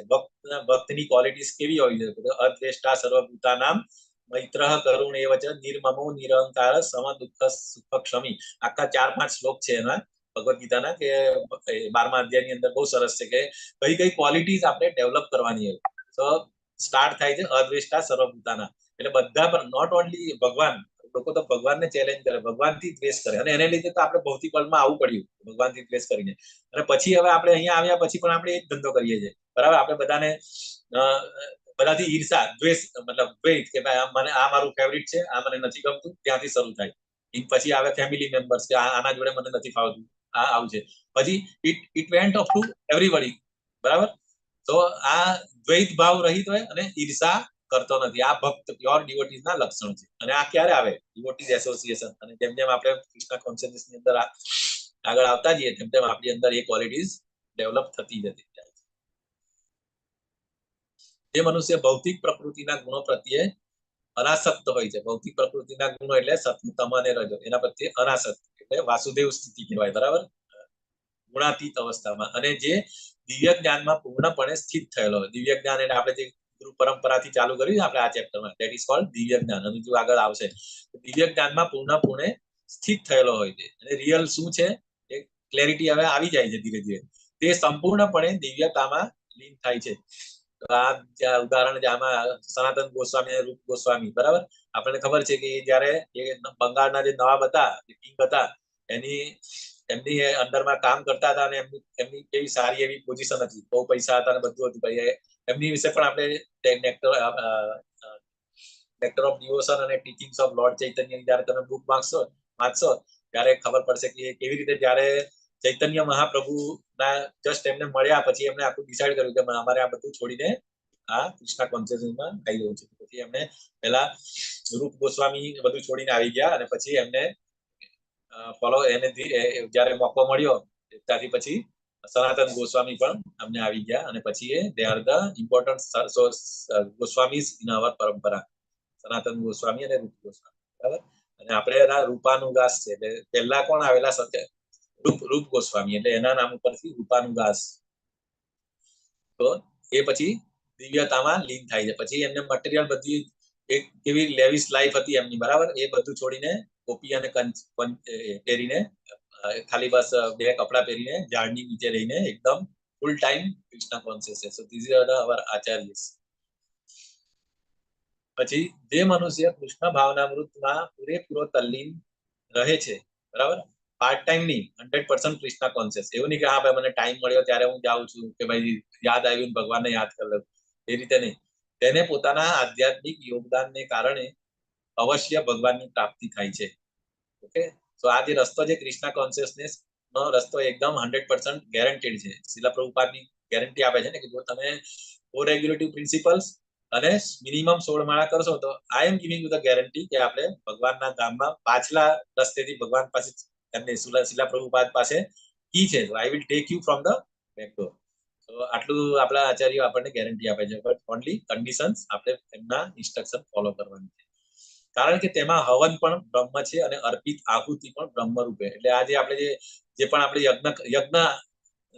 ભક્તની ક્વોલિટીઝ કેવી હોવી જોઈએ? અદ્વેષ્ટા સર્વભૂતાનામ મૈત્ર કરુણ એવચ નિર્મમો નિરંકાર સમ દુઃખ સુખ ક્ષમી. આખા 4-5 શ્લોક છે એના ભગવદ ગીતાના, કે 12મા અધ્યાયની અંદર બહુ સરસ છે કે કઈ કઈ ક્વોલિટીઝ આપણે ડેવલપ કરવાની હોય. તો સ્ટાર્ટ થાય છે અદ્વેષ્ટા સર્વભૂતાના, એટલે બધા પર, નોટ ઓનલી ભગવાન. લોકો તો ભગવાનને ચેલેન્જ કરે, ભગવાનથી દ્વેષ કરે, અને એને લીધે તો આપણે ભૌતિક વર્લ્ડમાં આવવું પડ્યું ભગવાનથી દ્વેષ કરીને. અને પછી હવે આપણે અહીંયા આવ્યા પછી પણ આપણે એ જ ધંધો કરીએ છીએ, બરાબર. આપણે બધાથી ઈર્ષા, દ્વેષ, મતલબ દ્વેષ કે ભાઈ મને આ મારું ફેવરિટ છે, આ મને નથી ગમતું, ત્યાંથી શરૂ થાય. પછી આવે ફેમિલી મેમ્બર્સ કે આના જોડે મને નથી ફાવતું, આ આવું છે. પછી it went up to everybody, બરાબર. તો આ દ્વૈત ભાવ રહિત હોય અને ઈર્ષા કરતો નથી. આ ભક્ત પ્યોર ડિવોટીઝના લક્ષણ છે. અને આ ક્યારે આવે? ડિવોટીઝ એસોસિએશન. અને જેમ જેમ આપણે કૃષ્ણ કોન્શિયસનેસની અંદર આગળ આવતા જઈએ તેમ તેમ આપણી અંદર એ ક્વોલિટીઝ ડેવલપ થતી જતી જાય છે. જે મનુષ્ય ભૌતિક પ્રકૃતિના ગુણો પ્રત્યે અનાસક્ત હોય છે, ભૌતિક પ્રકૃતિના ગુણો એટલે સત્વ, તમ અને રજ, એના પ્રત્યે અનાસક્ત એટલે વાસુદેવ સ્થિતિ કહેવાય, બરાબર, ગુણાતીત અવસ્થામાં. અને જે દિવ્ય જ્ઞાનમાં પૂર્ણપણે સ્થિત થયેલો હોય. દિવ્ય જ્ઞાન એટલે આપણે જે ગુરુ પરંપરાથી ચાલુ કર્યું આપણે આ ચેપ્ટરમાં, ધેટ ઇઝ કોલ્ડ દિવ્ય જ્ઞાન. અને જો આગળ આવશે દિવ્ય જ્ઞાનમાં પૂર્ણપણે સ્થિત થયેલો હોય છે. અને રિયલ શું છે એ ક્લેરિટી હવે આવી જાય છે ધીરે ધીરે. તે સંપૂર્ણપણે દિવ્યતામાં લીન થાય છે. આ ઉદાહરણ આમાં સનાતન ગોસ્વામી અને રૂપ ગોસ્વામી, બરાબર. આપણને ખબર છે કે જયારે બંગાળના જે નવાબ હતા, કિંગ હતા, એમની અંડરમાં કામ કરતા હતા, અને એમની કેવી સારી એવી પોઝિશન હતી, બહુ પૈસા હતા અને બધું હતું. એમની વિશે પણ આપણે નેક્ટર ઓફ ડિવોશન અને ટીચિંગ્સ ઓફ લોર્ડ ચૈતન્ય જયારે તમે બુક વાંચશો ત્યારે ખબર પડશે કે કેવી રીતે જયારે ચૈતન્ય મહાપ્રભુના જસ્ટ એમને મળ્યા પછી એમને આખું ડિસાઈડ કર્યું કે અમારે આ બધું છોડીને આ કૃષ્ણ કોન્શિયસનેસમાં આવી રહ્યું છે. પછી એમને પહેલા રૂપ ગોસ્વામી બધું છોડીને આવી ગયા, અને પછી એમને જયારે મોકો મળ્યો ત્યાંથી પછી સનાતન ગોસ્વામી પણ અમને આવી ગયા, અને પછી they are the important source Goswamis in our પરંપરા, સનાતન ગોસ્વામી અને રૂપ ગોસ્વામી, બરાબર. અને આપણે એના રૂપાનુગાસ છે એટલે પહેલા કોણ આવેલા સત્ય રૂપ ગોસ્વામી એટલે એના નામ ઉપરથી રૂપાનુગાસ. તો એ પછી દિવ્યતામાં લીન થાય છે. પછી એમને મટીરિયલ બધી એક કેવી લેવિશ લાઈફ હતી એમની, બરાબર, એ બધું છોડીને ટોપી અને પહેરીને ખાલી બસ બે કપડા પહેરીને ઝાડની નીચે રહીને એકદમ ફૂલ ટાઈમ કૃષ્ણ કોન્શિયસ છે. So this are our acharyas. પછી જે મનુષ્ય કૃષ્ણ ભાવનામૃતમાં પૂરેપૂરો તલ્લીન રહે છે, બરાબર, પાર્ટ ટાઈમ નહીં, 100% કૃષ્ણ કોન્શિયસ. એવું નહીં કે હા ભાઈ મને ટાઈમ મળ્યો ત્યારે હું જાઉં છું કે ભાઈ યાદ આવ્યું ભગવાનને યાદ કરી લઉં, એ રીતે નહીં. તેને પોતાના આધ્યાત્મિક યોગદાનને કારણે અવશ્ય ભગવાનની પ્રાપ્તિ થાય છે. ઓકે, તો આ જે રસ્તો છે કૃષ્ણ કોન્શિયસનેસ નો રસ્તો એકદમ 100% ગેરંટેડ છે. શીલા પ્રભુપાદની ગેરંટી આપે છે ને કે જો તમે ફોર રેગ્યુલેટિવ પ્રિન્સિપલ્સ અને મિનિમમ 16 માળા કરશો તો I am giving you the guarantee કે આપણે ભગવાનના ધામમાં પાછલા રસ્તેથી ભગવાન પાસે એમને શીલા પ્રભુપાદ પાસે કી છે. I will take you from the back door. તો આટલું આપણા આચાર્યો આપણને ગેરંટી આપે છે, બટ ઓનલી કન્ડિશન્સ આપણે એમના ઇન્સ્ટ્રક્શન ફોલો કરવાની છે. કારણ કે તેમાં હવન પણ બ્રહ્મ છે અને અર્પિત આહુતિ પણ બ્રહ્મ રૂપે. એટલે આજે આપણે જે પણ આપણે યજ્ઞ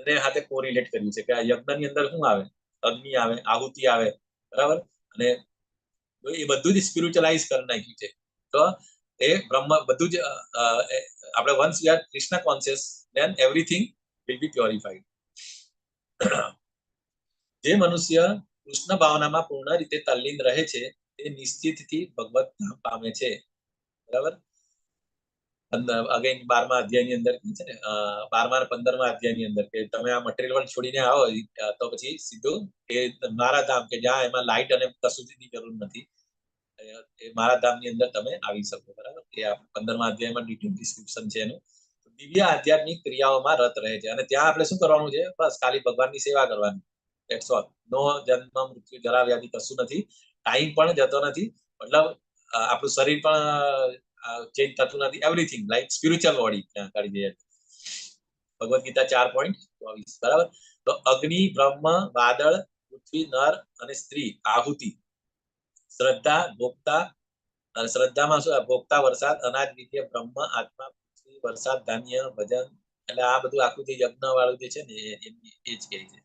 ને સાથે કોરિલેટ કર્યું છે કે આ યજ્ઞની અંદર શું આવે, અગ્નિ આવે, આહુતિ આવે, બરાબર, અને એ બધું જ સ્પિરિચ્યુઅલાઇઝ કરી નાખ્યું છે. તો એ બ્રહ્મ બધું જ આપણે once we are Krishna conscious then everything will be purified. જે મનુષ્ય કૃષ્ણ ભાવનામાં પૂર્ણ રીતે તલ્લીન રહે છે તે નિશ્ચિતથી ભગવત ધામ પામે છે, બરાબર. અગેન 12મા અધ્યાયની અંદર છે ને 12મા અને 15મા અધ્યાયની અંદર કે તમે આ મટીરિયલ વર્લ્ડ છોડીને આવો તો પછી સીધું એ મારા ધામ કે જ્યાં એમાં લાઇટ અને કસુતીની જરૂર નથી, એ મારા ધામની અંદર તમે આવી શકો, બરાબર. એ 15મા અધ્યાયમાં ડિટેલ ડિસ્ક્રિપ્શન છે એનું. દિવ્ય આધ્યાત્મિક ક્રિયાઓમાં રત રહે છે અને ત્યાં આપણે શું કરવાનું છે, બસ ખાલી ભગવાનની સેવા કરવાની. That's all. નો જન્મ મૃત્યુ જરા વ્યાધિ કશું નથી, ટાઈમ પણ જતો નથી, મતલબ આપણું શરીર પણ ચેન્જ થતું નથી, એવરીથિંગ લાઈક સ્પિરિચ્યુઅલ બોડી ત્યાં કાઢી દઈએ. ભગવદ ગીતા 4.24, બરાબર. તો અગ્નિ, બ્રહ્મ, વાદળ, પૃથ્વી, નર અને સ્ત્રી, આહુતિ, શ્રદ્ધા, ભોક્તા, શ્રદ્ધામાં શું ભોક્તા, વરસાદ, અનાજ, વિદ્ય, બ્રહ્મ, આત્મા, પૃથ્વી, વરસાદ, ધાન્ય, ભજન, એટલે આ બધું આખું જે યજ્ઞ વાળું જે છે ને એ જ કહે છે.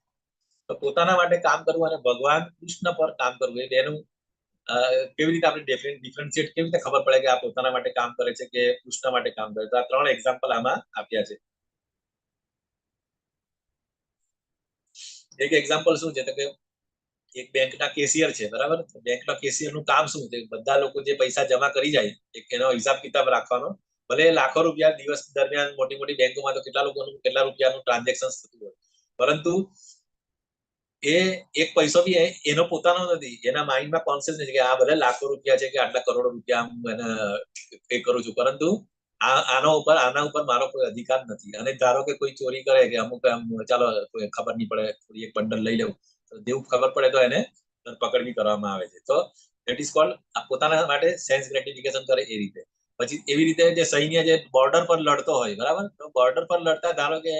તો પોતાના માટે કામ કરવું અને ભગવાન કૃષ્ણ પર કામ કરવું એટલે એનું કેવી રીતે આપણે ડિફરન્શિએટ કેવી રીતે ખબર પડે કે આ પોતાના માટે કામ કરે છે કે કૃષ્ણ માટે કામ કરે. તો આ 3 એક્ઝામ્પલ આમાં આપ્યા છે. એક એક્ઝામ્પલ શું છે તો કે એક બેંકના કેશિયર છે, બરાબર. બેંકના કેશિયરનું કામ શું છે, બધા લોકો જે પૈસા જમા કરી જાય એનો હિસાબ કિતાબ રાખવાનો. ભલે લાખો રૂપિયા દિવસ દરમિયાન મોટી મોટી બેંકોમાં તો કેટલા લોકોનું કેટલા રૂપિયાનું ટ્રાન્ઝેક્શન થતું હોય, પરંતુ એ એક પૈસો બી એનો પોતાનો નથી, એના માઇન્ડમાં કોન્શિયસ નથી કે આ બધા લાખો રૂપિયા છે કે આટલા કરોડો રૂપિયા હું એને એ કરું છું, પરંતુ આના ઉપર મારો કોઈ અધિકાર નથી. અને ધારો કે કોઈ ચોરી કરે કે અમુક ચાલો ખબર નહીં પડે, થોડી એક બંડલ લઈ લેવું, જેવું ખબર પડે તો એને ધરપકડ બી કરવામાં આવે છે. તો દેટ ઇઝ કોલ્ડ પોતાના માટે સેન્સ ગ્રેટિફિકેશન કરે એ રીતે. પછી એવી રીતે જે સૈન્ય જે બોર્ડર પર લડતો હોય, બરાબર, તો બોર્ડર પર લડતા ધારો કે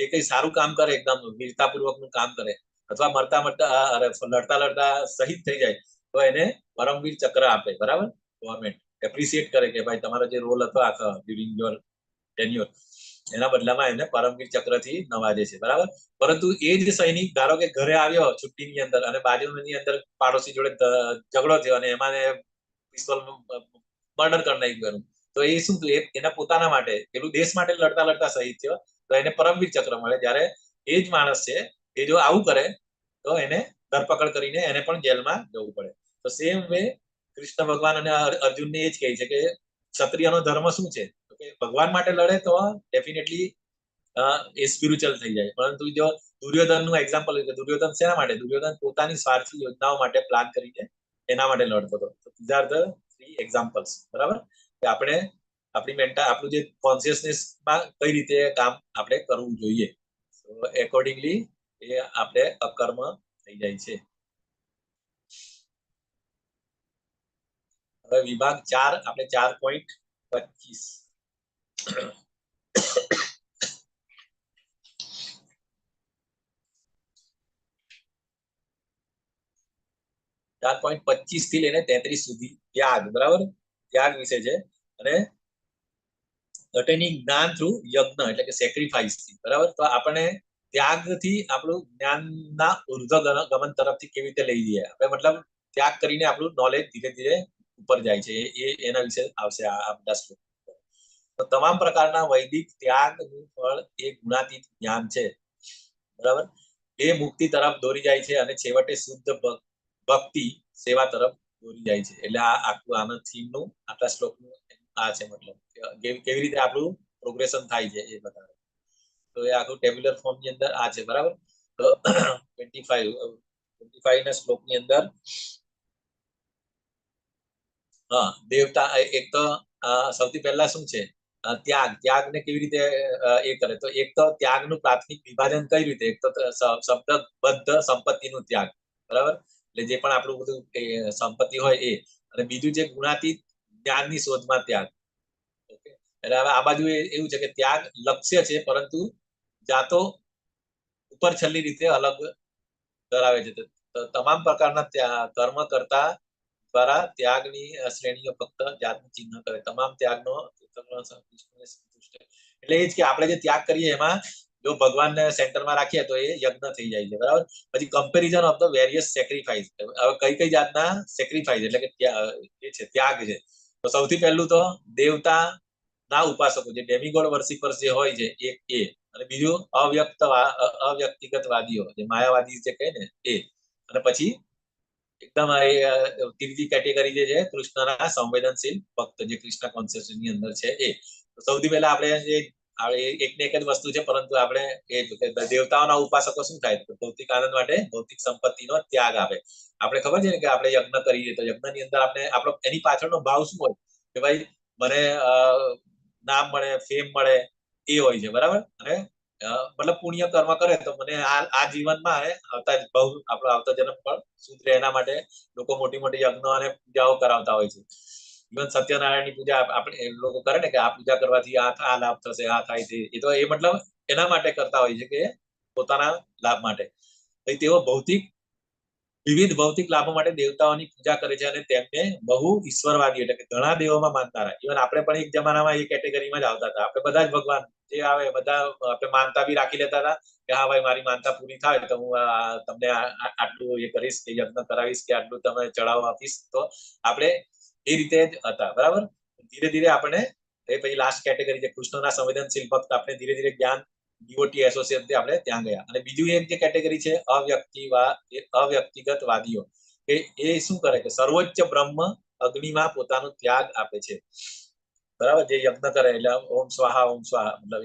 એ કઈ સારું કામ કરે, એકદમ વીરતાપૂર્વકનું કામ કરે, અથવા લડતા લડતા શહીદ થઈ જાય તો એને પરમવીર ચક્ર આપે, બરાબર, ગવર્મેન્ટ એપ્રિશિએટ કરે કે ભાઈ તમારો જે રોલ હતો આખો ડ્યુરિંગ યોર ટેન્યોર, એના બદલામાં એને પરમવીર ચક્રથી નવાજે છે, બરાબર. પરંતુ એ જ સૈનિક ધારો કે ઘરે આવ્યો છુટ્ટીની અંદર અને બાજુની અંદર પાડોશી જોડે ઝઘડો થયો અને એમાં પિસ્તોલ મર્ડર કરી નાખ્યું, તો એ શું થયું, એના પોતાના માટે પેલું દેશ માટે લડતા લડતા શહીદ થયો તો એને પરમવીર ચક્ર મળે. જ્યારે એ જ માણસ છે એ જો આવું કરે તો એને ધરપકડ કરીને એને પણ જેલમાં જવું પડે. તો સેમ વે કૃષ્ણ ભગવાન અને અર્જુનને એ જ કહે છે કે ક્ષત્રિયનો ધર્મ શું છે, ભગવાન માટે લડે તો ડેફિનેટલી એ સ્પિરિચ્યુઅલ થઈ જાય. પરંતુ જો દુર્યોધનનું એક્ઝામ્પલ, દુર્યોધન શેના માટે, દુર્યોધન પોતાની સ્વાર્થી યોજનાઓ માટે પ્લાન કરીને એના માટે લડતો હતો. ધીઝ આર ધ 3 એક્ઝામ્પલ્સ, બરાબર, કે આપણે આપણું જે કોન્શિયસનેસમાં કઈ રીતે કામ આપણે કરવું જોઈએ. એકોર્ડિંગલી એ આપણે અકર્મ થઈ જાય છે. હવે વિભાગ 4 આપણે 4.25 4.25 થી લઈને 33 સુધી ત્યાગ, બરાબર, ત્યાગ વિશે છે. અને અટેનિંગ જ્ઞાન થ્રુ યજ્ઞ એટલે કે સેક્રિફાઈસ થી, બરાબર. તો આપણે ત્યાગથી આપણું જ્ઞાનના ઉર્ધ્વ ગમન તરફથી કેવી રીતે લઈ જઈએ આપણે, મતલબ ત્યાગ કરીને આપણું નોલેજ ધીરે ધીરે ઉપર જાય છે, એ એના વિશે આવશે આ બધા શ્લોક. તો તમામ પ્રકારના વૈદિક ત્યાગનું ફળ એ ગુણાતીત જ્ઞાન છે, બરાબર. એ મુક્તિ તરફ દોરી જાય છે અને છેવટે શુદ્ધ ભક્તિ સેવા તરફ દોરી જાય છે. એટલે આ આખું આના થીમનું આટલા શ્લોકનું આ છે, મતલબ કેવી રીતે આપણું પ્રોગ્રેશન થાય છે એ બતાવે. તો એ આખું ટેબ્યુલર ફોર્મ ની અંદર આ છે, બરાબર. તો 25 ના શ્લોક ની અંદર હા દેવતા એક તો સૌથી પહેલા શું છે ત્યાગ ને કેવી રીતે એ કરે, તો એક તો ત્યાગનું પ્રાથમિક વિભાજન કઈ રીતે, એક તો શબ્દબદ્ધ સંપત્તિનું ત્યાગ, બરાબર. એટલે જે પણ આપણું બધું સંપત્તિ હોય એ, અને બીજું જે ગુણાતીત જ્ઞાનની શોધમાં ત્યાગ. ઓકે, એટલે હવે આ બાજુ એવું છે કે ત્યાગ લક્ષ્ય છે પરંતુ જાતો ઉપર છેલ્લી રીતે અલગ ધરાવે છે. તમામ પ્રકારના કર્મ કરતા દ્વારા ત્યાગની શ્રેણીઓ ફક્ત જાતનું ચિહ્ન કરે. તમામ ત્યાગનો એટલે એ જ કે આપણે જે ત્યાગ કરીએ એમાં જો ભગવાનને સેન્ટરમાં રાખીએ તો એ યજ્ઞ થઈ જાય છે, બરાબર. પછી comparison of the various sacrifice, હવે કઈ જાતના સેક્રિફાઈસ એટલે કે એ છે ત્યાગ છે. તો સૌથી પહેલું તો દેવતા ના ઉપાસકો જે ડેમિગોડ વર્શિપર્સ જે હોય છે એ, અને બીજું અવ્યક્તિગતવાદીઓ જે માયાવાદી જે કહે ને એ, અને પછી એકદમ ત્રીજી કેટેગરી જે છે કૃષ્ણના સંવેદનશીલ ભક્ત જે કૃષ્ણ કોન્શિયસનેસ ની અંદર છે એ. સૌથી પહેલા આપણે જે એક ને એક જ વસ્તુ છે, પરંતુ આપણે એ દેવતાઓના ઉપાસકો શું થાય, ભૌતિક આનંદ માટે ભૌતિક સંપત્તિનો ત્યાગ આપે. આપણે ખબર છે ને કે આપણે યજ્ઞ કરીએ તો યજ્ઞની અંદર આપણે આપણો એની પાછળનો ભાવ શું હોય કે ભાઈ મને નામ મળે, ફેમ મળે, એ હોય છે, બરાબર. અને મતલબ પુણ્ય કર્મ કરે તો મને આ જીવનમાં આવતા જન્મ પણ સુધરે એના માટે લોકો મોટી મોટી યજ્ઞો અને પૂજાઓ કરાવતા હોય છે. ઇવન સત્યનારાયણ ની પૂજા આપણે લોકો કરે ને કે આ પૂજા કરવાથી આ લાભ થશે, આ થાય છે, એ તો એ મતલબ એના માટે કરતા હોય છે કે પોતાના લાભ માટે. તેઓ વિવિધ ભૌતિક લાભો માટે દેવતાઓની પૂજા કરે છે અને તેમને બહુ ઈશ્વરવાદી એટલે કે ઘણા દેવોમાં માનતા. ઇવન આપણે પણ એક જમાનામાં એ કેટેગરીમાં જ આવતા હતા. આપણે બધા જ ભગવાન જે આવે બધા આપણે માનતા બી રાખી લેતા હતા કે હા ભાઈ મારી માનતા પૂરી થાય તો હું તમને આટલું એ કરીશ કે યજ્ઞ કરાવીશ કે આટલું તમે ચડાવો આપીશ. તો આપણે એ રીતે જ હતા, બરાબર. ધીરે ધીરે આપણે એ પછી લાસ્ટ કેટેગરી જે કૃષ્ણના સંવેદનશીલ ભક્ત, આપણે ધીરે ધીરે જ્ઞાન ડિવોટી એસોસિએટ આપણે ત્યાં ગયા. અને બીજું એક જે કેટેગરી છે અવ્યક્તિગતવાદીઓ, કે એ શું કરે કે સર્વોચ્ચ બ્રહ્મ અગ્નિમાં પોતાનો ત્યાગ આપે છે, બરાબર. જે યજ્ઞ કરે એટલે ઓમ સ્વાહા મતલબ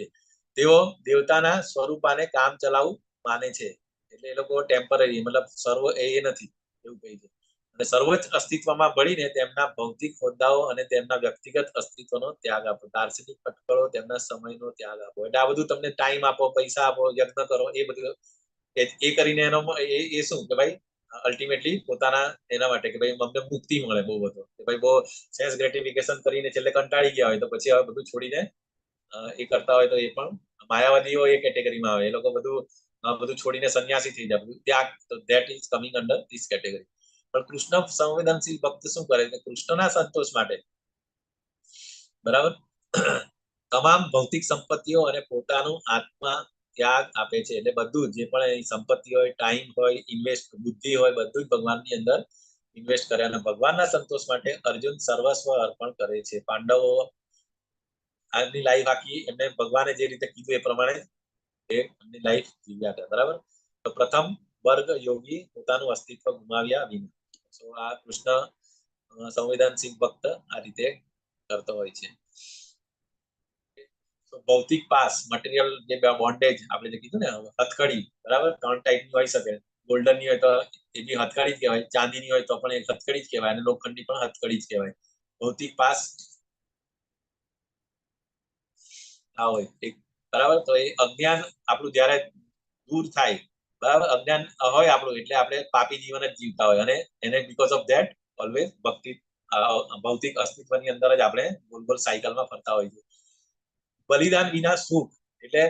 તેઓ દેવતાના સ્વરૂપાને કામ ચલાવું માને છે. એટલે એ લોકો ટેમ્પરરી મતલબ સર્વ એ નથી એવું કહી છે. અને સર્વોચ્ચ અસ્તિત્વમાં ભળીને તેમના ભૌતિક હોદ્દાઓ અને તેમના વ્યક્તિગત અસ્તિત્વનો ત્યાગ આપો, દાર્શનિક અટકળો, તેમના સમયનો ત્યાગ આપો. એટલે આ બધું તમને ટાઈમ આપો, પૈસા આપો, યજ્ઞ કરો, એ બધું એ કરીને એનો એ શું કે ભાઈ અલ્ટિમેટલી પોતાના એના માટે કે ભાઈ અમને મુક્તિ મળે બહુ બધો, કે ભાઈ બહુ સેન્સ ગ્રેટિફિકેશન કરીને છેલ્લે કંટાળી ગયા હોય તો પછી હવે બધું છોડીને એ કરતા હોય તો એ પણ માયાવાદીઓ એ કેટેગરીમાં આવે. એ લોકો બધું છોડીને સંન્યાસી થઈ જાય, ત્યાગ. તો that is coming under this category. પણ કૃષ્ણ સંવેદનશીલ ભક્ત શું કરે કે કૃષ્ણના સંતોષ માટે, બરાબર, તમામ ભૌતિક સંપત્તિઓ અને પોતાનું આત્મા ત્યાગ આપે છે. એટલે બધું જે પણ એની સંપત્તિ હોય, ટાઈમ હોય, ઇન્વેસ્ટ બુદ્ધિ હોય, બધું જ ભગવાનની અંદર ઇન્વેસ્ટ કરે. અને ભગવાનના સંતોષ માટે અર્જુન સર્વસ્વ અર્પણ કરે છે. પાંડવો આજની લાઈફ આખી એમને ભગવાને જે રીતે કીધું એ પ્રમાણે એમની લાઈફ જીવ્યા હતા, બરાબર. તો પ્રથમ વર્ગ યોગી પોતાનું અસ્તિત્વ ગુમાવ્યા વિના. આ કૃષ્ણ સંવેદનશીલ ભક્ત આ રીતે કરતો હોય છે. ભૌતિક પાસ, મટીરિયલ જે બોન્ડેજ આપણે જે કીધું ને હથકડી, બરાબર, 3 ટાઈપની હોઈ શકે. ગોલ્ડન ની હોય તો એ બી હથકડી જ કહેવાય, ચાંદીની હોય તો પણ એ હથકડી જ કહેવાય, અને લોખંડની પણ હથકડી જ કહેવાય. ભૌતિક પાસ આ હોય એક, બરાબર. તો એ અજ્ઞાન આપણું જયારે દૂર થાય, બરાબર, અજ્ઞાન હોય આપણું એટલે આપણે પાપી જીવન જ જીવતા હોય, અને એને બીકોઝ ઓફ ધેટ ઓલવેઝ ભક્તિ ભૌતિક અસ્તિત્વની અંદર જ આપણે ગોલ ગોલ સાયકલમાં ફરતા હોય છે. બલિદાન વિના સુખ, એટલે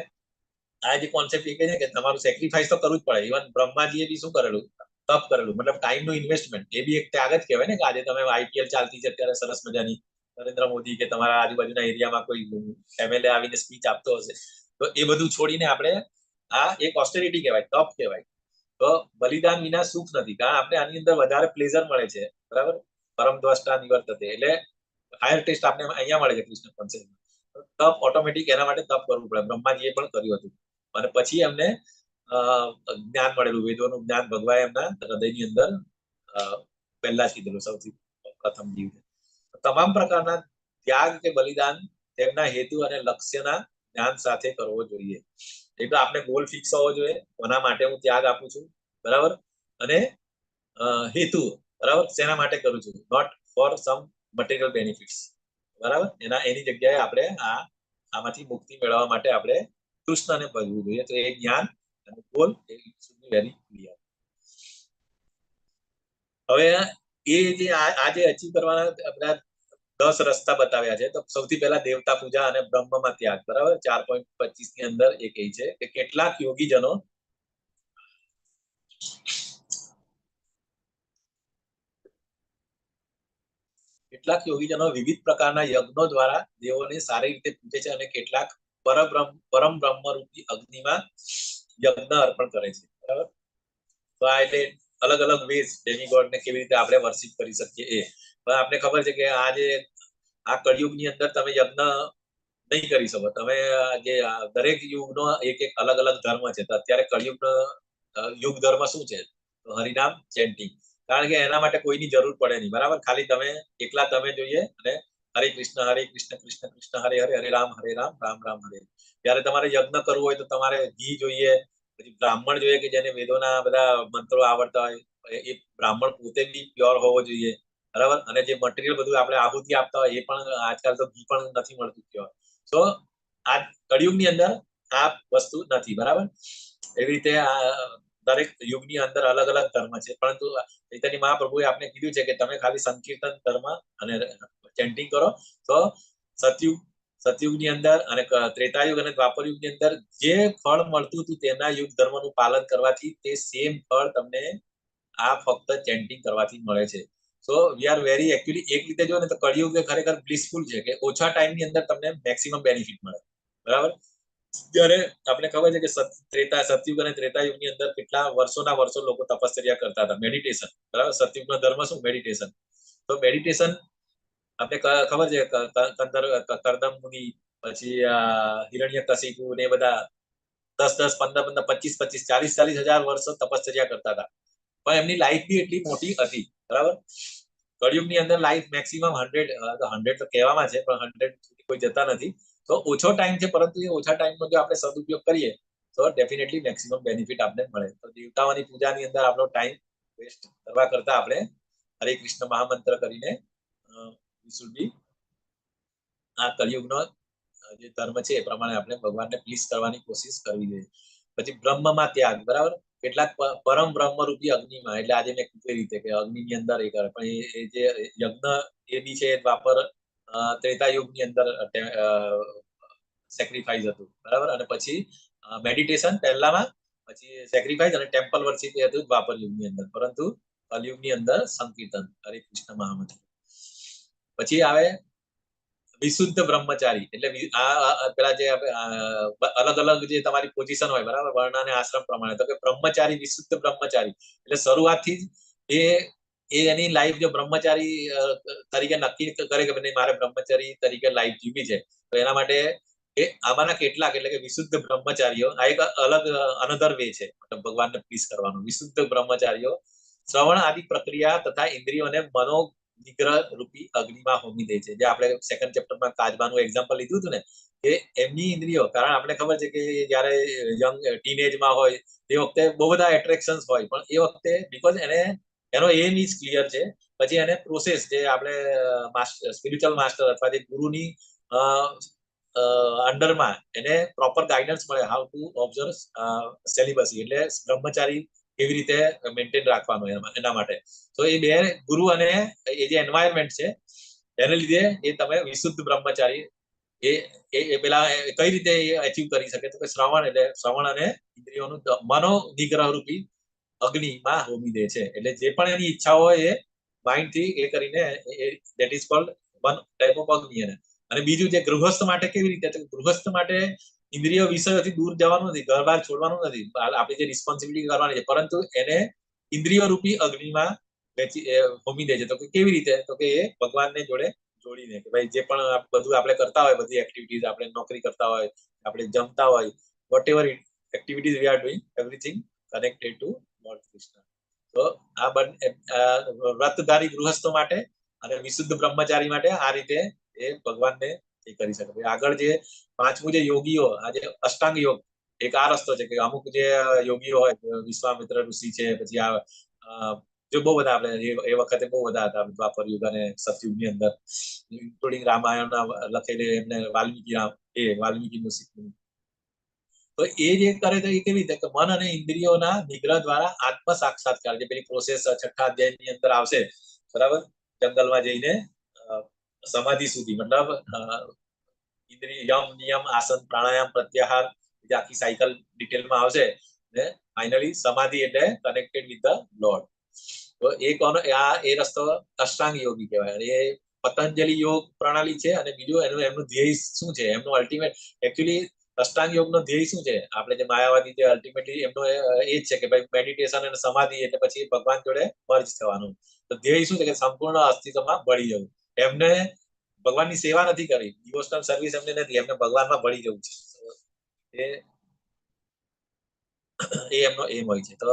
આ જે કોન્સેપ્ટ એ કહે છે કે તમારું સેક્રિફાઈસ તો કરવું જ પડે. ઇવન બ્રહ્માજીએ બી શું કરેલું, તપ કરેલું, મતલબ ટાઈમનું ઇન્વેસ્ટમેન્ટ, એ બી એક ત્યાગ જ કહેવાય ને. કે આજે તમે આઈપીએલ ચાલતી છે અત્યારે સરસ મજાની, નરેન્દ્ર મોદી કે તમારા આજુબાજુના એરિયામાં કોઈ MLA આવીને સ્પીચ આપતો હશે, તો એ બધું છોડીને આપણે આ એક ઓસ્ટેરિટી કહેવાય, તપ કહેવાય. તો બલિદાન વિના સુખ નથી, કારણ આપણે આની અંદર વધારે પ્લેઝર મળે છે, બરાબર. પરમ દ્રષ્ટા નિવર્તતે, એટલે હાયર ટેસ્ટ આપણે અહીંયા મળે છે કૃષ્ણ કોન્સેપ્ટમાં. તપ ઓટોમેટિક એના માટે તપ કરવું પડે, બ્રહ્માજીએ પણ કર્યું હતું. અને પછી એમને જ્ઞાન મળેલું, વેદોનું જ્ઞાન ભગવાને એમના હૃદયની અંદર પહેલા કીધેલું, સૌથી પ્રથમ જીવ. તમામ પ્રકારના ત્યાગ કે બલિદાન તેમના હેતુ અને લક્ષ્યના જ્ઞાન સાથે કરવો જોઈએ. એટલે આપણે ગોલ ફિક્સ હોવો જોઈએ, કોના માટે હું ત્યાગ આપું છું, બરાબર, અને હેતુ, બરાબર, શેના માટે કરું છું, not for some material benefits, બરાબર. એની જગ્યાએ આપણે આમાંથી મુક્તિ મેળવવા માટે આપણે કૃષ્ણને ભજવું જોઈએ. તો એ જ્ઞાન અને ગોલ વેરી ક્લિયર. હવે એ જે આજે અચીવ કરવાના આપણા 10 રસ્તા બતાવ્યા છે. તો સૌથી પહેલા દેવતા પૂજા અને બ્રહ્મમાં ત્યાગ, બરાબર. 4.25 ની અંદર એ કહે છે કે કેટલાક યોગીજનો વિવિધ પ્રકારના યજ્ઞો દ્વારા દેવોને સારી રીતે પૂજે છે અને કેટલાક પરમ બ્રહ્મ રૂપી અગ્નિમાં યજ્ઞ અર્પણ કરે છે, બરાબર. તો આ એટલે અલગ અલગ વેઝ ડેમિગોડને કેવી રીતે આપણે વર્શિપ કરી શકીએ એ. પણ આપણે ખબર છે કે આ કળિયુગની અંદર તમે યજ્ઞ નહીં કરી શકો. તમે જે દરેક યુગનો એક અલગ અલગ ધર્મ છે. તો અત્યારે કળિયુગનો યુગ ધર્મ શું છે? તો હરિનામ ચેન્ટિંગ. કારણ કે એના માટે કોઈની જરૂર પડે નહીં, બરાબર. ખાલી એકલા તમે જોઈએ અને હરે કૃષ્ણ કૃષ્ણ કૃષ્ણ હરે હરે, હરે રામ રામ રામ હરે. જયારે તમારે યજ્ઞ કરવું હોય તો તમારે ઘી જોઈએ, પછી બ્રાહ્મણ જોઈએ કે જેને વેદોના બધા મંત્રો આવડતા હોય. એ બ્રાહ્મણ પોતે બી પ્યોર હોવો જોઈએ, બરાબર. અને જે મટીરિયલ બધું આપણે આહુતિ આપતા હોય એ પણ આજકાલ તો ઘી પણ નથી મળતું પ્યોર. તો આ કળિયુગની અંદર આ વસ્તુ નથી, બરાબર. એવી રીતે દરેક યુગની અંદર અલગ અલગ ધર્મ છે. પરંતુ ચૈતન્ય મહાપ્રભુએ આપણે કીધું છે કે તમે ખાલી સંકીર્તન ધર્મ અને ચેન્ટિંગ કરો તો સતયુગની અંદર અને ત્રેતાયુગ અને દ્વાપરયુગની અંદર જે ફળ મળતું હતું તેના યુગ ધર્મનું પાલન કરવાથી તે સેમ ફળ તમને આ ફક્ત ચેન્ટિંગ કરવાથી મળે છે. So we are very actually એક રીતે જો ને તો કળિયુગ ખરેખર બ્લિસફુલ છે કે ઓછા ટાઈમની અંદર તમને મેક્સિમમ બેનિફિટ મળે, બરાબર. જ્યારે આપણે ખબર છે કે સતયુગ અને ત્રેતાયુગની અંદર કેટલા વર્ષોના વર્ષો લોકો તપશ્ચર્યા કરતા હતા, મેડિટેશન, બરાબર. સતયુગનો ધર્મ શું? મેડિટેશન. તો મેડિટેશન આપણે ખબર છે કરદમ મુનિ, પછી હિરણ્યકશિપુ ને બધા 10, 15, 25, 40 હજાર વર્ષો તપશ્ચર્યા કરતા હતા. પણ એમની લાઈફ બી એટલી મોટી હતી, બરાબર. કળિયુગની અંદર લાઈફ મેક્સિમમ 100 તો કહેવામાં છે, પણ 100 સુધી કોઈ જતા નથી. તો ઓછો ટાઈમ છે, પરંતુ એ ઓછા ટાઈમનો જો આપણે સદુપયોગ કરીએ તો ડેફિનેટલી મેક્સિમમ બેનિફિટ આપણે મળે. તો દેવતાઓની પૂજાની અંદર આપણો ટાઈમ વેસ્ટ કરવા કરતા આપણે હરે કૃષ્ણ મહામંત્ર કરીને આ કળિયુગનો જે ધર્મ છે એ પ્રમાણે આપણે ભગવાનને પ્લીઝ કરવાની કોશિશ કરવી જોઈએ. પછી બ્રહ્મમાં ત્યાગ, બરાબર. કેટલાક પરમ બ્રહ્મરૂપી અગ્નિમાં, એટલે આજે મેં કીધું રીતે કે અગ્નિની અંદર એ કરે, પણ એ જે યજ્ઞ એ બી છે દ્વાપર ત્રેતાયુગની અંદર સેક્રિફાઈસ હતું, બરાબર. અને પછી મેડિટેશન પહેલામાં, પછી સેક્રિફાઈસ અને ટેમ્પલ વર્શિપ એ હતું દ્વાપર યુગની અંદર. પરંતુ કલયુગની અંદર સંકીર્તન, હરે કૃષ્ણ મહામંત્ર. પછી આવે વિશુદ્ધ બ્રહ્મચારી, એટલે પેલા જે અલગ અલગ જે તમારી પોઝિશન હોય, બરાબર, વર્ણ અને આશ્રમ પ્રમાણે. તો કે બ્રહ્મચારી, વિશુદ્ધ બ્રહ્મચારી એટલે શરૂઆતથી જ એની લાઈફ જો બ્રહ્મચારી તરીકે નક્કી કરે કે મારે બ્રહ્મચારી તરીકે લાઈફ જીવી છે, તો એના માટે આમાંના કેટલાક એટલે કે વિશુદ્ધ બ્રહ્મચારીઓ આ એક અલગ અનધર વે છે ભગવાનને પ્લીઝ કરવાનું. વિશુદ્ધ બ્રહ્મચારીઓ શ્રવણ આદિ પ્રક્રિયા તથા ઇન્દ્રિયોને મનો નિગ્રહ રૂપી અગ્નિમાં હોમી દે છે. જે આપણે સેકન્ડ ચેપ્ટરમાં કાચબાનું એક્ઝામ્પલ લીધું હતું ને, કે એમની ઇન્દ્રિયો, કારણ આપણે ખબર છે કે જયારે યંગ ટીનેજમાં હોય તે વખતે બહુ બધા એટ્રેક્શન્સ હોય, પણ એ વખતે બીકોઝ એનો એમ ઇઝ ક્લિયર છે. પછી એને પ્રોસેસ જે આપણે સ્પિરિચ્યુઅલ માસ્ટર અથવા જે ગુરુની અંડરમાં એને પ્રોપર ગાઈડન્સ મળે, હાઉ ટુ ઓબ્ઝર્વ સેલિબસી, એટલે બ્રહ્મચારી કેવી રીતે મેન્ટેન રાખવાનું એના માટે. તો એ બે ગુરુ અને એ જે એન્વાયરમેન્ટ છે એને લીધે એ તમે વિશુદ્ધ બ્રહ્મચારી એ પેલા કઈ રીતે અચીવ કરી શકે? તો કે શ્રવણ અને ઇન્દ્રિયોનું મનો નિગ્રહ રૂપી અગ્નિમાં હોમી દે છે. એટલે જે પણ એની ઈચ્છા હોય એ માઇન્ડ થી એ કરીને that is called one type of અગ્નિ. અને બીજું જે ગૃહસ્થ માટે કેવી રીતે, ગૃહસ્થ માટે ઇન્દ્રિય વિષયોથી દૂર જવાનું નથી, ઘર બહાર છોડવાનું નથી, આપણી જે રિસ્પોન્સિબિલિટી કરવાની છે, પરંતુ એને ઇન્દ્રિય રૂપી અગ્નિમાં હોમી દે છે. તો કેવી રીતે, તો કે એ ભગવાનને જોડે જોડીને, કે ભાઈ જે પણ બધું આપણે કરતા હોય, બધી એક્ટિવિટીઝ, આપણે નોકરી કરતા હોય, આપણે જમતા હોય, whatever activities we are doing, everything connected to lord Krishna. તો આ વ્રતધારી ગૃહસ્થો માટે અને વિશુદ્ધ બ્રહ્મચારી માટે આ રીતે એ ભગવાનને એ કરી શકે. આગળ જે પાંચમું જે યોગીઓ, આ જે અષ્ટાંગ યોગ, એક આ રસ્તો છે કે અમુક જે યોગીઓ હોય, વિશ્વામિત્ર ઋષિ છે, પછી આ જો બહુ બધા આપણે એ વખતે બહુ બધા હતા, દ્વાપર યુગ અને સતયુગની અંદર, ઇન્ક્લુડિંગ રામાયણ લખેલી એમને વાલ્મીકી ઋષિ. તો એ જે કરે તો એ કેવી રીતે, કે મન અને ઇન્દ્રિયોના નિગ્રહ દ્વારા આત્મ સાક્ષાત્કાર, જે પેલી પ્રોસેસ છઠ્ઠા અધ્યાયની અંદર આવશે, બરાબર, જંગલમાં જઈને સમાધિ સુધી, મતલબ ઇન્દ્રિય યમ નિયમ આસન પ્રાણાયામ પ્રત્યાહાર, જે આખી સાયકલ ડિટેલમાં આવશે, ને ફાઇનલી સમાધિ એટલે કનેક્ટેડ વિથ ધ લોર્ડ. તો એ કોનો, આ એ રસ્તો અષ્ટાંગ યોગી કહેવાય. એ પતંજલિ યોગ પ્રણાલી છે. અને બીજું એમનું ધ્યેય શું છે, એમનું અલ્ટિમેટ, એકચ્યુઅલી અષ્ટાંગ યોગનો ધ્યેય શું છે, આપણે જે માયાવાદી જે અલ્ટિમેટલી એમનો એ જ છે કે ભાઈ મેડિટેશન અને સમાધિ એટલે પછી ભગવાન જોડે મર્જ થવાનું. તો ધ્યેય શું છે, કે સંપૂર્ણ અસ્તિત્વમાં ભળી જવું. એમને ભગવાનની સેવા નથી કરી, ડિવોશનલ સર્વિસ એમને નથી, એમને ભગવાનમાં ભળી જવું છે. એ એમનો એમ હોય છે. તો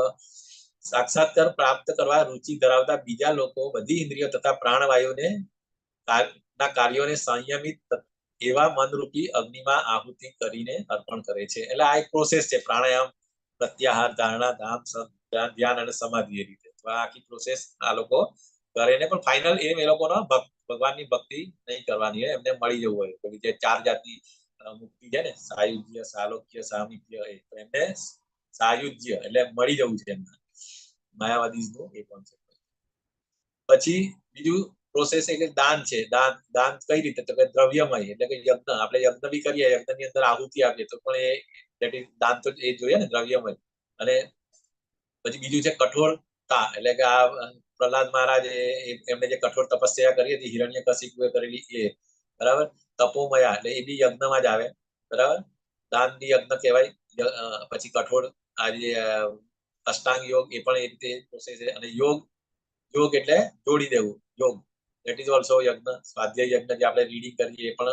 સાક્ષાત્કાર પ્રાપ્ત કરવા રુચિ ધરાવતા બીજા લોકો બધી ઇન્દ્રિયો તથા પ્રાણવાયુને ના કાર્યોને સંયમિત એવા મનરૂપી અગ્નિમાં આહુતિ કરીને અર્પણ કરે છે. એટલે આ એક પ્રોસેસ છે, પ્રાણાયામ, પ્રત્યાહાર, ધારણા, ધ્યાન અને સમાધિ. એ રીતે આખી પ્રોસેસ આ લોકો કરે ને, પણ ફાઇનલ એમ એ લોકોનો ભગવાનની ભક્તિ નહીં કરવાની હોય, એમને મળી જવું હોય. તો જે ચાર જાતની મુક્તિ છે ને, સાયુજ્ય, સાલોક્ય, સામીપ્ય, એમને સાયુજ્ય એટલે મળી જવું છે એમને, માયાવાદીનું એ કોન્સેપ્ટ. પછી બીજું પ્રોસેસ એટલે દાન છે. દાન કઈ રીતે, તો કે દ્રવ્યમય, એટલે કે યજ્ઞ, આપણે યજ્ઞ બી કરીએ, યજ્ઞની અંદર આહુતિ આપીએ, તો પણ એ દાન તો એ જોઈએ ને, દ્રવ્યમય. અને પછી બીજું છે કઠોરતા, એટલે કે આ પ્રહલાદ મહારાજ એમને જે કઠોર તપસ્યા કરી હતી, હિરણ્યકશિપુએ કરેલી એ, બરાબર, તપોમયા, એટલે એ બી યજ્ઞમાં જ આવે, બરાબર. દાન બી યજ્ઞ કહેવાય. પછી કઠોર આ જે અષ્ટાંગ યોગ, એ પણ એ રીતે પ્રોસેસ છે. અને યોગ એટલે જોડી દેવું, યોગ, દેટ ઇઝ ઓલ્સો યજ્ઞ. સ્વાધ્યાય યજ્ઞ જે આપણે રીડિંગ કરીએ એ પણ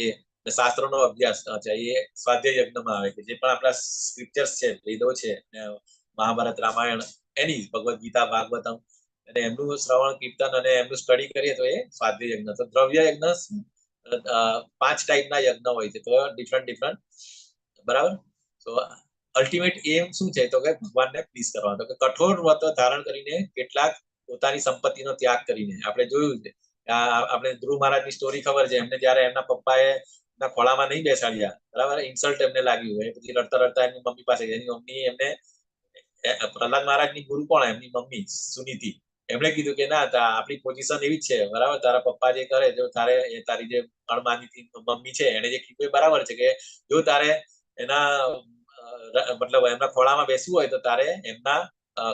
એ શાસ્ત્રોનો અભ્યાસ છે, એ સ્વાધ્યાય યજ્ઞમાં આવે. કે જે પણ આપણા સ્ક્રિપ્ચર્સ છે, વેદો છે, મહાભારત, રામાયણ, એની ભગવદ ગીતા, ભાગવતમ, અને એમનું શ્રવણ કીર્તન અને એમનું સ્ટડી કરીએ તો એ સ્વાધ્યાય યજ્ઞ. તો દ્રવ્ય યજ્ઞ 5 ટાઈપના યજ્ઞ હોય છે, તો ડિફરન્ટ, બરાબર. તો અલ્ટિમેટ એમ શું છે, તો કે ભગવાનને પ્લીઝ કરવાનો. તો કે કઠોર વ્રત ધારણ કરીને, કેટલાક પોતાની સંપત્તિનો ત્યાગ કરીને, આપણે જોયું છે, આપણે ધ્રુવ મહારાજની સ્ટોરી ખબર છે. એમને જયારે એમના પપ્પાએ એમના ખોળામાં નહીં બેસાડ્યા, બરાબર, ઇન્સલ્ટ એમને લાગ્યું હોય, પછી રડતા રડતા એમની મમ્મી પાસે, એની મમ્મી એમને, પ્રહલાદ મહારાજની ગુરુ કોણ, એમની મમ્મી સુનીતિ, એમણે કીધું કે ના, આપણી પોઝિશન એવી જ છે, બરાબર, તારા પપ્પા જે કરે, જો તારે તારી જે અણમાનીતી મમ્મી છે, એને જે કીધું એ બરાબર છે, કે જો તારે એના મતલબ એમના ખોળામાં બેસવું હોય, તો તારે એમના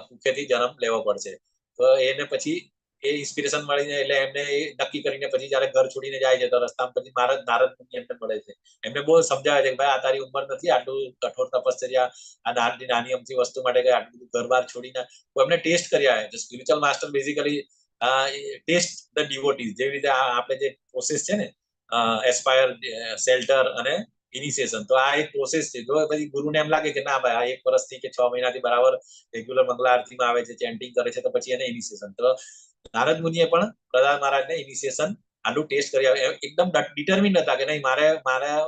કુખેથી જન્મ લેવો પડશે. તો એને પછી એ ઇન્સ્પિરેશન મળીને, એટલે એમને એ નક્કી કરીને પછી જયારે ઘર છોડીને જાય છે, તો રસ્તામાં પછી નારદ મુનિ એમને મળે છે. એમને બહુ સમજાવે છે કે ભાઈ, આ તારી ઉંમર નથી આટલું કઠોર તપશ્ચર્યા, આ નાની અમથી વસ્તુ માટે આટલું ઘર બાર છોડીને. એમને ટેસ્ટ કર્યા છે. Spiritual master basically test the devotees, જેવી રીતે આપણે જે પ્રોસેસ છે ને, એસ્પાયર, શેલ્ટર અને ઇનિશિએશન. તો આ એક પ્રોસેસ છે. જો પછી ગુરુને એમ લાગે કે ના ભાઈ, આ 1 વર્ષથી કે 6 મહિનાથી બરાબર રેગ્યુલર મંગલા આરતીમાં આવે છે, ચેન્ટિંગ કરે છે, તો પછી એને ઇનિશિએશન. તો નારદ મુનિએ પણ પ્રહલાદ મહારાજને ઇનિશિએશન આનું ટેસ્ટ કરી આવે. એકદમ ડિટરમિન હતા કે નહીં, મારા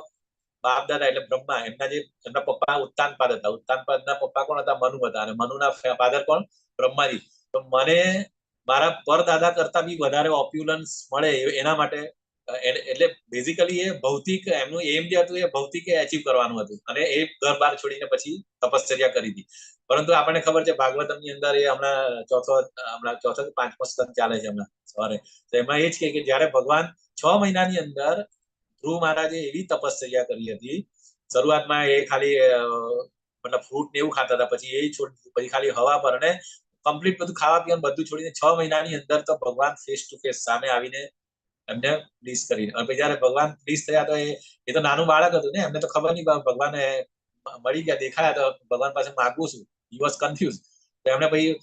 બાપ દાદા એટલે બ્રહ્મા, એમના પપ્પા ઉત્તાનપાદ હતા. ઉત્તાનપાદના પપ્પા કોણ હતા? મનુ હતા. અને મનુના ફાધર કોણ? બ્રહ્માજી. તો મને મારા પરદાદા કરતા બી વધારે ઓપ્યુલન્સ મળે, એના માટે, એટલે બેઝિકલી એ ભૌતિક, એમનું એમ જે હતું એ ભૌતિક એચીવ કરવાનું હતું. અને એ ઘર બાર છોડીને પછી તપશ્ચર્યા કરી હતી. પરંતુ આપણને ખબર છે, ભાગવતમની અંદર એ હમણાં ચોથો 5મો સ્કંદ ચાલે છે હમણાં સવારે. તો એમાં એ જ કે જયારે ભગવાન 6 મહિનાની અંદર ધ્રુવ મહારાજે એવી તપશ્ચર્યા કરી હતી. શરૂઆતમાં એ ખાલી મતલબ ફ્રૂટ ને એવું ખાતા હતા, પછી એ પછી ખાલી હવા પર, અને કમ્પ્લીટ બધું ખાવા પીવાનું બધું છોડીને 6 મહિનાની અંદર તો ભગવાન ફેસ ટુ ફેસ સામે આવીને એમને પ્લીઝ કરીને. અને પછી જયારે ભગવાન પ્લીઝ થયા તો એ તો નાનું બાળક હતું ને, એમને તો ખબર નહીં ભગવાને મળી ગયા દેખાયા તો ભગવાન પાસે માગવું છું. He was confuse. તો એમને પછી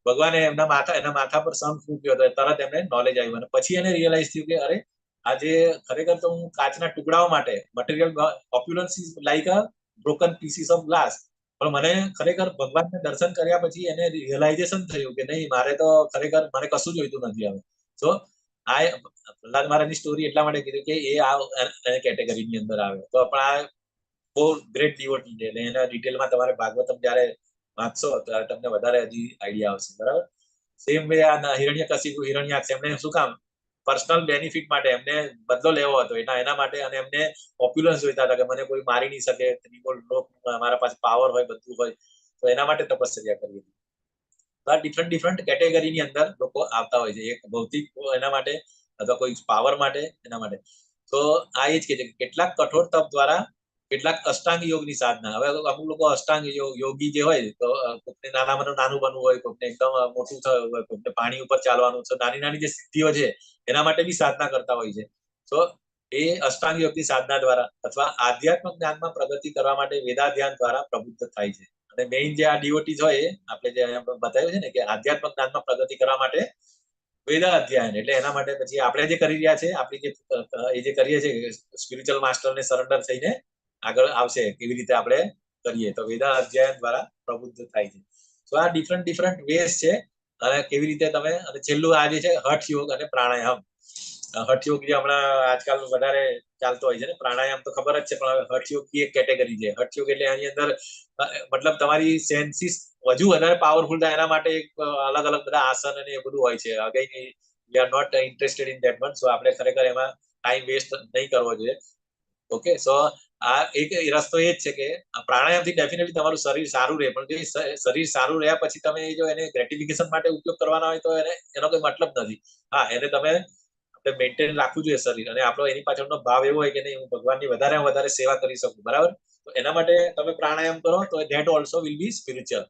ભગવાને એના માથા પર સંખ ફૂક્યો હતો, તરત એમને નોલેજ આવ્યું અને પછી એને રિયલાઇઝ થયું કે અરે આજે ખરેખર તો હું કાચના ટુકડાઓ માટે material opulence is like a broken pieces of glass. પણ મને ખરેખર ભગવાનને દર્શન કર્યા પછી એને રિયલાઇઝેશન થયું કે નહીં, મારે તો ખરેખર મને કશું જોઈતું નથી હવે. સો આ પ્રહલાદ મહારાજની સ્ટોરી એટલા માટે કીધું કે એ આ કેટેગરીની અંદર આવે. તો પણ આ બહુ ગ્રેટ ડિવોટી છે એટલે એના ડિટેલમાં તમારે ભાગવતમ જયારે વાંચશો ત્યારે તમને વધારે હજી આઈડિયા આવશે. બરાબર. સેમ વે આ હિરણ્યકશિપુ હિરણ્યાક્ષ એમને શું કામ પર્સનલ બેનિફિટ માટે એમને બદલો લેવો હતો એના માટે, અને એમને પોપ્યુલન્સ જોઈતા હતા કે મને કોઈ મારી નહીં શકે, મારા પાસે પાવર હોય, બધું હોય, તો એના માટે તપશ્ચર્યા કરી હતી. ડિફરન્ટ કેટેગરીની અંદર લોકો આવતા હોય છે, એક ભૌતિક એના માટે અથવા કોઈ પાવર માટે, એના માટે. તો આ એ જ કે છે કે કેટલાક કઠોર તપ દ્વારા કેટલાક અષ્ટાંગ યોગની સાધના. હવે અમુક લોકો અષ્ટાંગ યોગી જે હોય તો કોઈને નાનું બનવું હોય, કોઈને એકદમ મોટું થયું હોય, કોઈને પાણી ઉપર ચાલવાનું છે, નાની જે સિદ્ધિઓ છે એના માટે બી સાધના કરતા હોય છે. તો એ અષ્ટાંગ યોગની સાધના દ્વારા અથવા આધ્યાત્મિક જ્ઞાનમાં પ્રગતિ કરવા માટે વેદાધ્યાન દ્વારા પ્રબુદ્ધ થાય છે. અને મેઇન જે આ ડિવોટીઝ હોય આપણે જે બતાવ્યું છે ને કે આધ્યાત્મિક જ્ઞાનમાં પ્રગતિ કરવા માટે વેદાધ્યાયન, એટલે એના માટે પછી આપણે જે કરી રહ્યા છે, આપણી જે કરીએ છીએ સ્પિરિચ્યુઅલ માસ્ટરને સરેન્ડર થઈને આગળ આવશે કેવી રીતે આપણે કરીએ, તો વેદા અધ્યાયન દ્વારા પ્રબુદ્ધ થાય છે. તો આ ડિફરન્ટ વેઝ છે અને કેવી રીતે તમે. અને છેલ્લું આ જે છે હઠ યોગ અને પ્રાણાયામ. હઠ યોગ જે હમણાં આજકાલ વધારે ચાલતો હોય છે ને, પ્રાણાયામ તો ખબર જ છે, પણ હઠ યોગ ની એક કેટેગરી છે. હઠ યોગ એટલે આની અંદર મતલબ તમારી સેન્સીસ હજુ વધારે પાવરફુલ થાય એના માટે અલગ બધા આસન અને એ બધું હોય છે. Again we are not interested in that one. So આપણે ખરેખર એમાં ટાઈમ વેસ્ટ નહીં કરવો જોઈએ. ઓકે. સો આ એક રસ્તો એ જ છે કે પ્રાણાયામથી ડેફિનેટલી તમારું શરીર સારું રહે, પણ જો શરીર સારું રહ્યા પછી તમે જો એને ગ્રેટિફિકેશન માટે ઉપયોગ કરવાના હોય તો એનો કોઈ મતલબ નથી. હા, એને તમે મેન્ટેન રાખવું જોઈએ શરીર, અને આપણો એની પાછળનો ભાવ એવો હોય કે નહીં, હું ભગવાનની વધારે સેવા કરી શકું. બરાબર. તો એના માટે તમે પ્રાણાયામ કરો તો that also will be spiritual.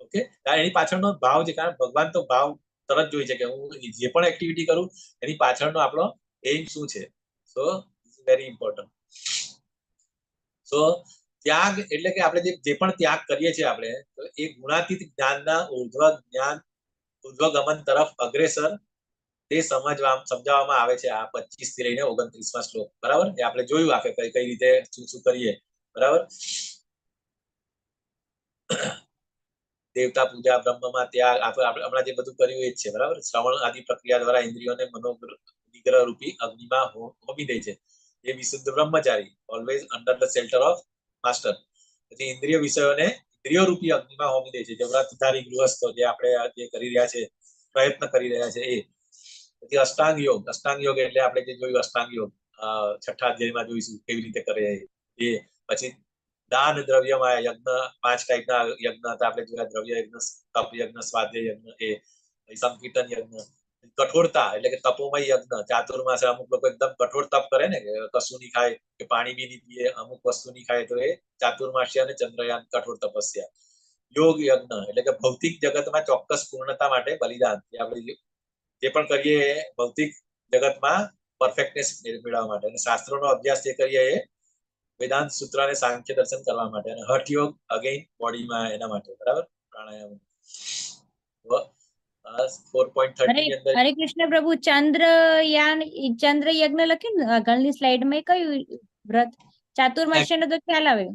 Okay. એની પાછળનો ભાવ છે, કારણ ભગવાન તો ભાવ તરત જોઈ છે કે હું જે પણ એક્ટિવિટી કરું એની પાછળનો આપણો એમ શું છે. સો વેરી ઇમ્પોર્ટન્ટ. સો ત્યાગ એટલે કે આપણે જે પણ ત્યાગ કરીએ છીએ આપણે, તો એ ગુણાતીત જ્ઞાનના ઉર્ધ્વગમન તરફ અગ્રેસર તે સમજાવવામાં આવે છે આ 25 થી લઈને 29 શ્લોક. બરાબર. એ આપણે જોયું આપણે કઈ રીતે શું કરીએ. બરાબર. દેવતા પૂજા, બ્રહ્મમાં ત્યાગ, આપણે હમણાં જે બધું કર્યું એ જ છે. બરાબર. શ્રવણ આદિ પ્રક્રિયા દ્વારા ઇન્દ્રિયોને મનોનિગ્રહ રૂપી અગ્નિમાં હોમી દે છે. એ વિશુદ્ધ બ્રહ્મચારી, always under the shelter of master. પછી ઇન્દ્રિય વિષયોને ઇન્દ્રિયો રૂપી અગ્નિમાં હોમી દે છે. જે વ્રતધારી ગૃહસ્થો જે આપણે જે કરી રહ્યા છે, પ્રયત્ન કરી રહ્યા છે એ. પછી અષ્ટાંગ યોગ એટલે આપણે જે જોયું અષ્ટાંગ યોગ 6થા અધ્યાયમાં જોઈશું કેવી રીતે કરે એ. પછી દાન દ્રવ્યમાં યજ્ઞ, 5 ટાઈપના યજ્ઞ હતા આપણે જોયા. દ્રવ્ય યજ્ઞ, તપ યજ્ઞ, સ્વાધ્યાય યજ્ઞ, એ સંકીર્તન યજ્ઞ. કઠોરતા એટલે કે તપોમય યજ્ઞ, ચાતુર્માસ. અમુક લોકો એકદમ કઠોર તપ કરે ને કે કશું નહીં ખાય કે પાણી બી નહીં પીએ, અમુક વસ્તુ નહીં ખાય, તો એ ચાતુર્માસ્ય અને ચંદ્રયાન કઠોર તપસ્યા. યોગ યજ્ઞ એટલે કે ભૌતિક જગતમાં ચોક્કસ પૂર્ણતા માટે બલિદાન. આપણે જે પણ કરીએ એ ભૌતિક જગતમાં પરફેક્ટનેસ મેળવવા માટે. અને શાસ્ત્રોનો અભ્યાસ જે કરીએ એ વેદાંત સૂત્ર અને સાંખ્ય દર્શન કરવા માટે. અને હઠ યોગ અગેન બોડીમાં એના માટે. બરાબર. પ્રાણાયામ 4.30 ની અંદર હરે કૃષ્ણ પ્રભુ. ચંદ્ર યજ્ઞ લખ્યું ને આગળની સ્લાઇડમાં, કયું વ્રત? ચાતુર્માસ્ય નો તો ખ્યાલ આવ્યો.